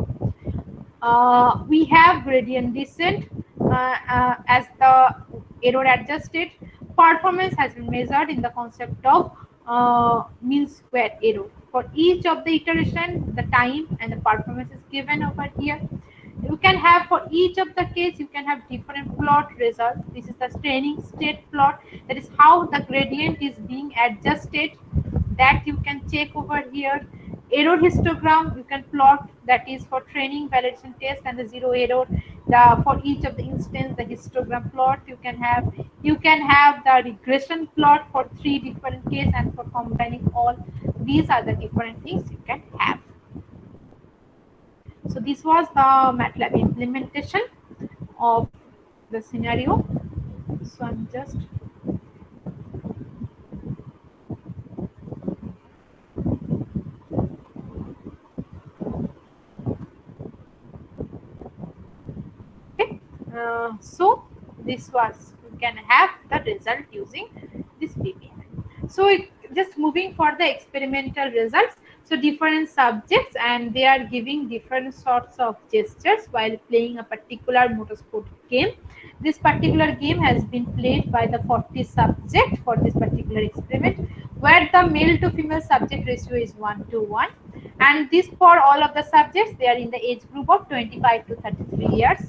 We have gradient descent as the error adjusted. Performance has been measured in the concept of mean square error. For each of the iteration, the time and the performance is given over here. You can have for each of the case, you can have different plot results. This is the training state plot. That is how the gradient is being adjusted. That you can check over here. Error histogram you can plot, that is for training, validation, test, and the zero error. For each of the instance, the histogram plot you can have. You can have the regression plot for 3 different cases, and for combining all these are the different things you can have. So this was the MATLAB implementation of the scenario. So I'm just okay. So this was, you can have the result using this BPNN. So just moving for the experimental results. So different subjects, and they are giving different sorts of gestures while playing a particular motorsport game. This particular game has been played by the 40 subjects for this particular experiment. where the male to female subject ratio is 1 to 1, and this for all of the subjects, they are in the age group of 25 to 33 years.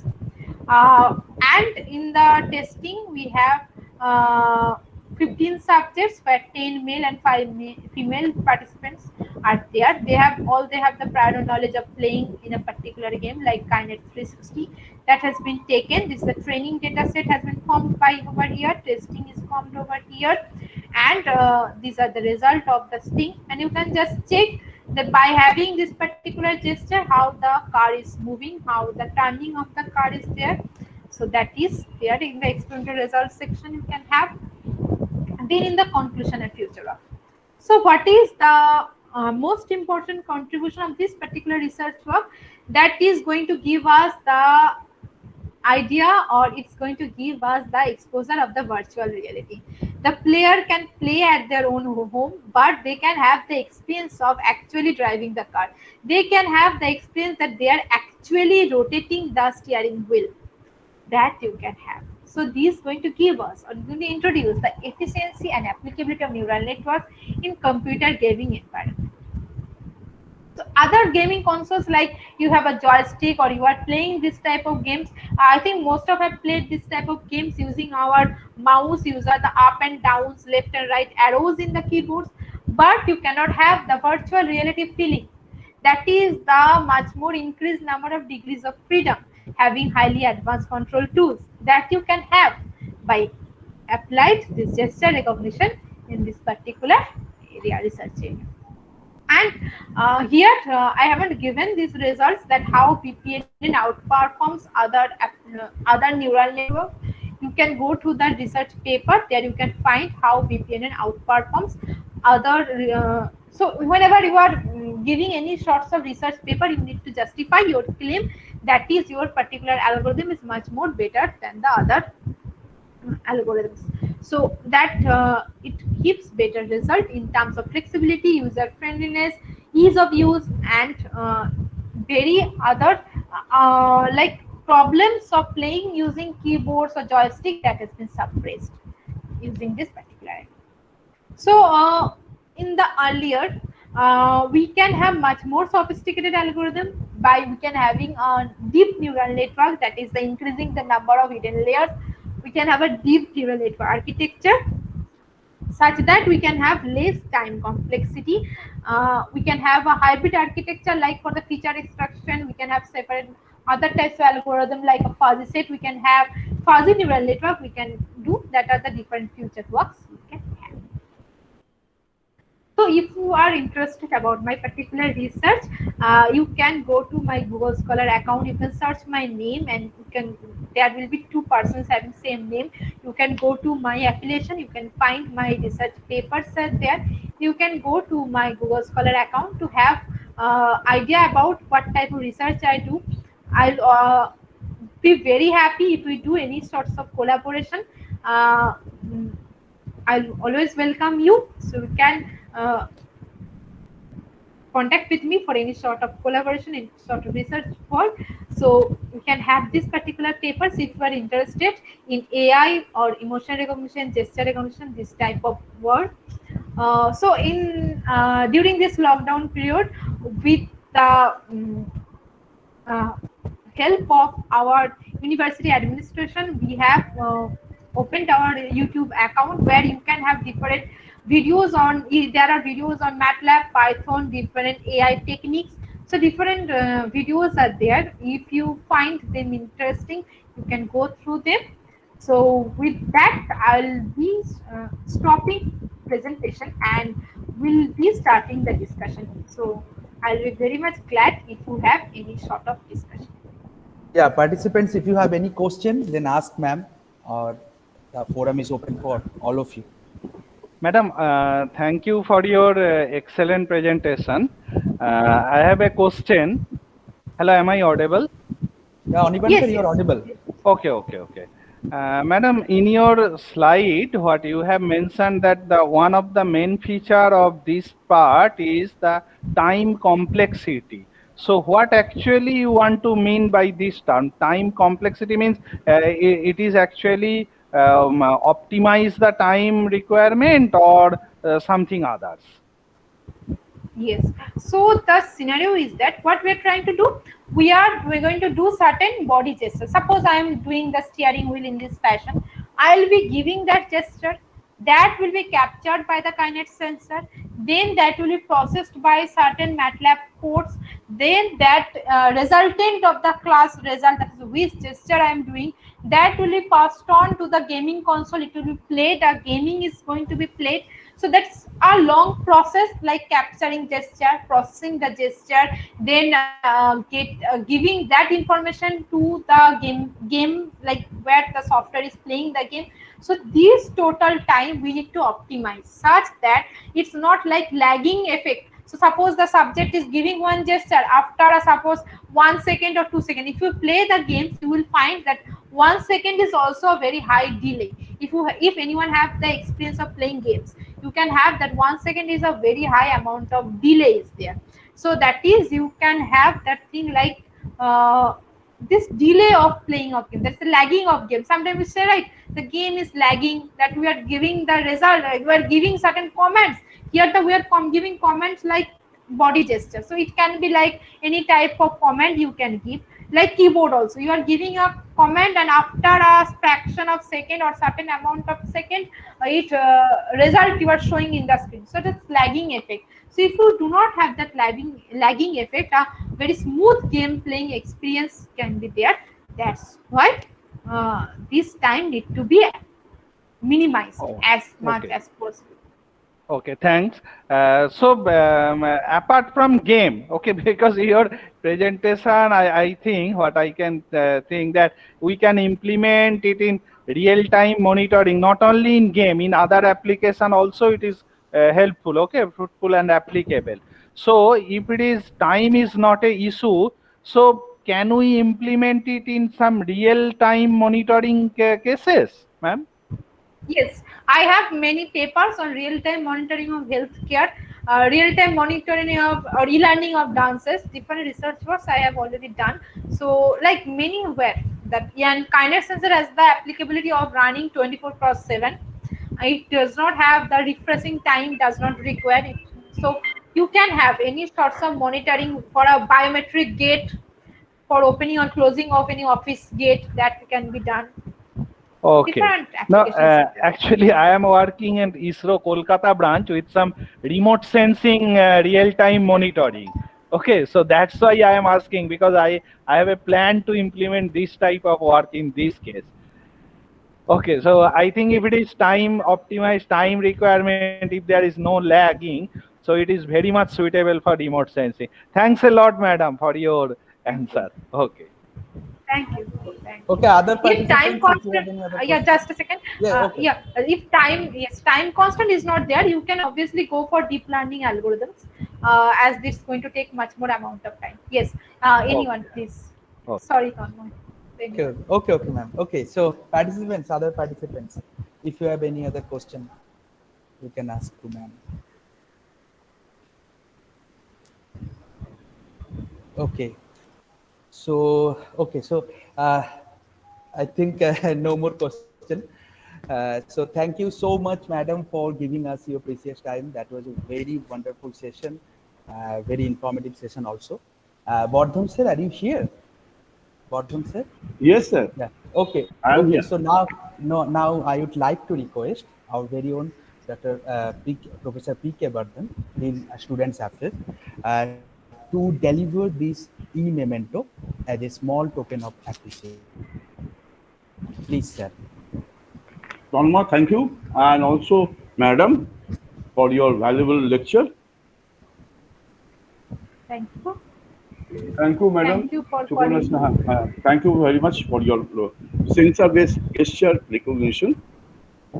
And in the testing we have 15 subjects where 10 male and 5 female participants are there. They have the prior knowledge of playing in a particular game like Kinet 360 that has been taken. This is the training data set has been formed by over here, testing is formed over here, and these are the result of the sting, and you can just check that by having this particular gesture how the car is moving, how the turning of the car is there. So that is there in the experimental results section you can have. And then in the conclusion and future of. So what is the most important contribution of this particular research work that is going to give us the idea, or it's going to give us the exposure of the virtual reality. The player can play at their own home, but they can have the experience of actually driving the car. They can have the experience that they are actually rotating the steering wheel, that you can have. So these going to give us, or going to introduce the efficiency and applicability of neural networks in computer gaming environment. So other gaming consoles, like you have a joystick or you are playing this type of games. I think most of us played this type of games using our mouse, use the up and downs, left and right arrows in the keyboards, but you cannot have the virtual reality feeling. That is the much more increased number of degrees of freedom, having highly advanced control tools that you can have by applied this gesture recognition in this particular area, research area. And here I haven't given these results that how BPNN outperforms other neural network. You can go to the research paper, there you can find how BPNN outperforms other. So whenever you are giving any sorts of research paper, you need to justify your claim that is your particular algorithm is much more better than the other algorithms, so that it gives better result in terms of flexibility, user friendliness, ease of use, and very other like problems of playing using keyboards or joystick that has been suppressed using this particular idea. So in the earlier, we can have much more sophisticated algorithm by we can having a deep neural network, that is the increasing the number of hidden layers. We can have a deep neural network architecture such that we can have less time complexity. We can have a hybrid architecture like for the feature extraction. We can have separate other types of algorithm like a fuzzy set. We can have fuzzy neural network. We can do that are the different future works we can have. So if you are interested about my particular research, you can go to my Google Scholar account. You can search my name, and you can there will be two persons having same name. You can go to my affiliation. You can find my research papers are there. You can go to my Google Scholar account to have idea about what type of research I do. I'll be very happy if we do any sorts of collaboration. Uh, mm, I'll always welcome you. So you can contact with me for any sort of collaboration, any sort of research work. So you can have this particular papers if you are interested in AI or emotion recognition, gesture recognition, this type of work. So in during this lockdown period, with the uh, help of our university administration, we have opened our YouTube account where you can have different videos on. There are videos on MATLAB, Python, different AI techniques. So different videos are there. If you find them interesting, you can go through them. So with that, I'll be stopping presentation and we'll be starting the discussion. So I'll be very much glad if you have any sort of discussion.
Yeah, participants, if you have any question, then ask ma'am, or the forum is open for all of you.
Madam, thank you for your excellent presentation. I have a question. Hello, am I audible?
Yeah, Aniban
Yes,
sir, you are
yes.
audible.
Okay. Madam, in your slide, what you have mentioned that the one of the main feature of this part is the time complexity. So what actually you want to mean by this term? Time complexity means it is actually optimize the time requirement, or something others.
Yes. So the scenario is that what we are trying to do, we're going to do certain body gestures. Suppose I am doing the steering wheel in this fashion. I'll be giving that gesture. That will be captured by the kinet sensor. Then that will be processed by certain MATLAB codes. Then that resultant of the class result, that is which gesture I am doing, that will be passed on to the gaming console. It will be played. The gaming is going to be played. So that's a long process, like capturing gesture, processing the gesture, then giving that information to the game, like where the software is playing the game. So this total time we need to optimize such that it's not like lagging effect. So suppose the subject is giving one gesture after a suppose 1 second or 2 seconds. If you play the games, you will find that 1 second is also a very high delay. If anyone have the experience of playing games, you can have that 1 second is a very high amount of delay is there. So that is, you can have that thing like uh, this delay of playing of game. That's the lagging of game. Sometimes we say, right, the game is lagging, that we are giving the result, we are giving certain comments. Here we are giving comments like body gesture. So it can be like any type of comment you can give, like keyboard also. You are giving a comment, and after a fraction of second or certain amount of second, it result you are showing in the screen. So that's lagging effect. So if you do not have that lagging effect, a very smooth game playing experience can be there. That's why this time need to be minimized
Oh,
as much
okay.
as possible.
Okay, thanks. Apart from game, okay, because your presentation, I think what I can think that we can implement it in real-time monitoring, not only in game, in other application also it is helpful, okay, fruitful and applicable. So if it is time is not a issue, so can we implement it in some real-time monitoring cases, ma'am?
Yes, I have many papers on real-time monitoring of healthcare, real-time monitoring of or e-learning of dances. Different research works I have already done. So, like many where that, yeah, and kinet sensor has the applicability of running 24/7. It does not have the refreshing time. Does not require it. So you can have any sorts of monitoring for a biometric gate, for opening or closing of any office gate, that can be done.
Okay.
Different
Now,
applications are there.
actually, I am working in ISRO Kolkata branch with some remote sensing real-time monitoring. Okay, so that's why I am asking, because I have a plan to implement this type of work in this case. Okay, so I think if
Yes.
it is time optimized time requirement, if there is no lagging, so it is very much suitable for remote sensing. Thanks a lot, madam, for your
Thank you.
answer. Okay.
Thank you. Thank you.
Okay, other
If time
participants, if you have
constant,
any other
yeah,
question.
just a second.
Yeah, okay.
Yeah, if time, yes, time constant is not there, you can obviously go for deep learning algorithms, as this is going to take much more amount of time. Yes. Anyone,
Okay.
please.
Okay.
Sorry, Tanmoy.
Okay,
Anyone.
okay, okay, ma'am. Okay, so participants, other participants, if you have any other question, you can ask to ma'am. Okay, so I think no more question. So thank you so much, madam, for giving us your precious time. That was a very wonderful session, very informative session also. Bardhan sir, are you here? Bardhan sir?
Yes, sir.
Yeah. Okay.
I am
Okay.
here.
So now, no, now I would like to request our very own Dr. Professor P.K. Bardhan, in Students Affairs, to deliver this e-memento as a small token of appreciation. Please, sir.
Tanma, thank you. And also, madam, for your valuable lecture.
Thank you.
Thank you, madam.
Thank you for
Suparna
calling.
Snaha. Thank you very much for your sensor-based gesture recognition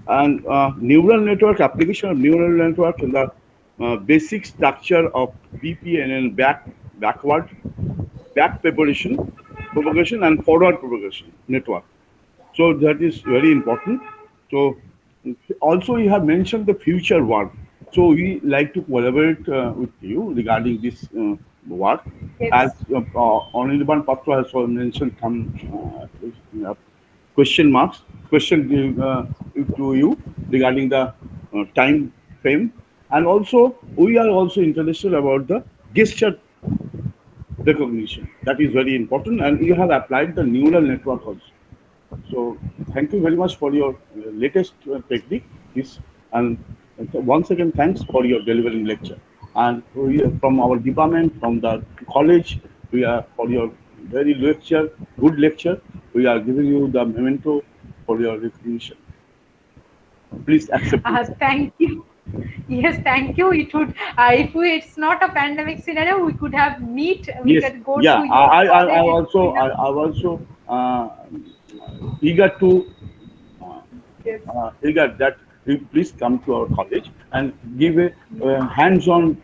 and neural network application of neural network in the basic structure of BPNN back propagation and forward propagation network. So that is very important. So also you have mentioned the future work. So we like to collaborate with you regarding this work. As
Yes.
Anirban Patra has also mentioned some question marks, question to you regarding the time. fame. And also, we are also interested about the gesture recognition. That is very important, and you have applied the neural network also. So thank you very much for your latest technique. This and once again thanks for your delivering lecture. And we are from our department, from the college, we are for your very good lecture. We are giving you the memento for your recognition. Please accept it.
Thank you. Yes, thank you. It would, it's not a pandemic scenario, we could have meet. We
Yes,
could go
yeah.
to your
I
college. It would
also
be
I also eager to
yes,
eager that you please come to our college and give a hands-on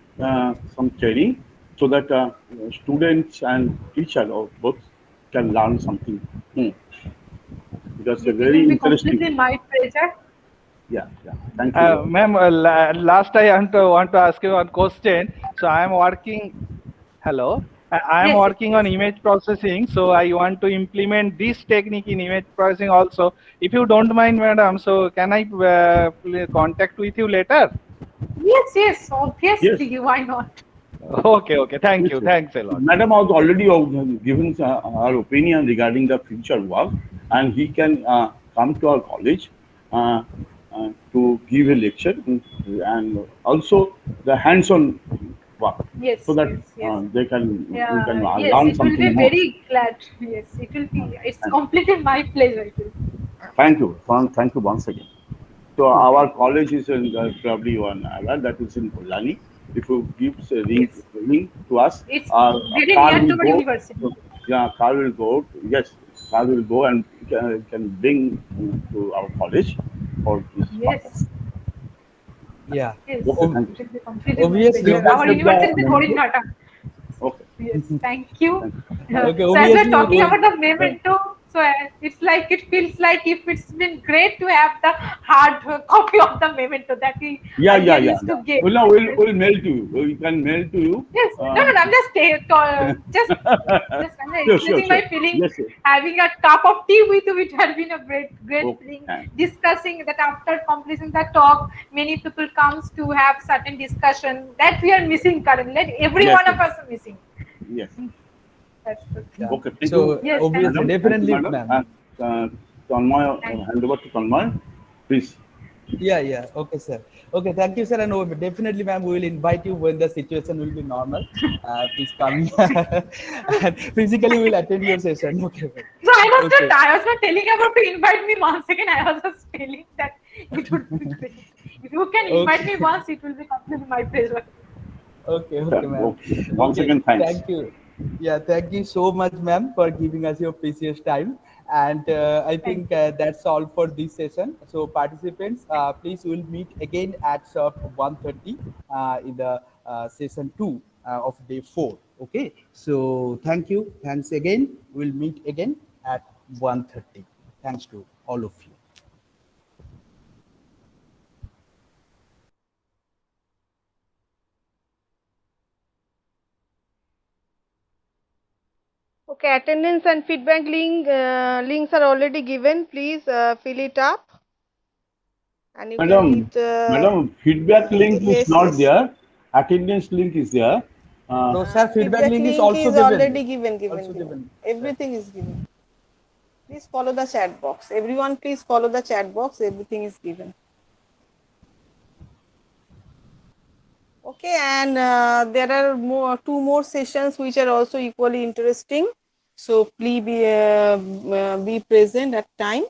some training so that students and teacher or both can learn something. Hmm. Because a
yes. It
very
will be
interesting.
completely my pleasure.
Yeah, yeah. Thank you.
Ma'am, last I want to ask you one question. So I am working. Hello. I am
Yes, yes,
working on
yes.
image processing, so I want to implement this technique in image processing also. If you don't mind, madam, so can I contact with you later?
Yes, yes,
Yes.
obviously. Why not?
Okay, okay. Thank
Yes,
you.
sir.
Thanks a lot.
Madam has already given her opinion regarding the future work, and he can come to our college uh, to give a lecture and also the hands-on work, so
Yes,
that
yes, yes.
they can we can
Yes,
learn
it will
something
be
more.
very glad. Yes, it will be. It's
And
completely my pleasure. It will be.
thank you once again. So our college is in probably one that is in Pollani. If you give a
Yes,
link to us,
it's
a
very
car
near
will
to our
go.
university.
Yeah, car will go. Yes, car will go and can bring to our college for this
Yes,
purpose.
Yeah.
yes,
Okay,
Ob-
thank you.
it will be completely my
Please
Obviously,
pleasure. Our
accept
university is
the
in
memento.
Horingata.
Okay,
Yes, thank you.
thank you.
okay.
So as we're
Obviously,
talking about the
Uh,
memento, so it's like it feels like if it's been great to have the hard copy of the memento that we
yeah, yeah,
earlier
yeah,
used
yeah.
to get.
Well, no,
Yes,
we'll mail to you. We can mail to you.
yes. No,
Uh,
no, no. I'm just just I'm
sure, sure,
expressing my
sure.
feeling.
Yes, yes.
Having a cup of tea with you, it had been a great
Okay,
feeling.
thanks.
Discussing that after completing the talk, many people comes to have certain discussion that we are missing currently. That every
Yes,
one
yes,
of us are missing.
yes.
That's the thing.
yeah.
Okay, thank you,
So
Yes, thank
obviously,
you.
madam. Thank you,
definitely,
madam.
ma'am.
Uh, Tanmay,
Thank
hand over to Tanmay, please.
Yeah, yeah. Okay, sir. Okay, thank you, sir. And definitely, ma'am, we will invite you when the situation will be normal. Please come and physically we will attend your session. Okay, ma'am.
So
Okay.
I was not telling about to invite me once again. I was just telling that it would be great. If you can invite me
Okay.
once, it will be completely my pleasure.
Okay, okay, ma'am.
Okay. Once
Okay,
again, thanks.
thank you. Yeah, thank you so much, ma'am, for giving us your precious time. And I
Thank
think
you.
that's all for this session. So, participants, please we'll meet again at sharp 1:30 in the session 2 of day 4. Okay. So, thank you. Thanks again. We'll meet again at 1:30. Thanks to all of you.
Okay, attendance and feedback links are already given. Please fill it up, and you can
Madam,
meet.
madam, feedback link is
Yes,
not
yes.
there. Attendance link is there.
No, sir, feedback
Feedback
link is
link
also
is
given.
already
Also
given.
given, sir.
Everything is given. Please follow the chat box. Everyone, please follow the chat box. Everything is given. Okay, and there are two more sessions which are also equally interesting. So please be present at time.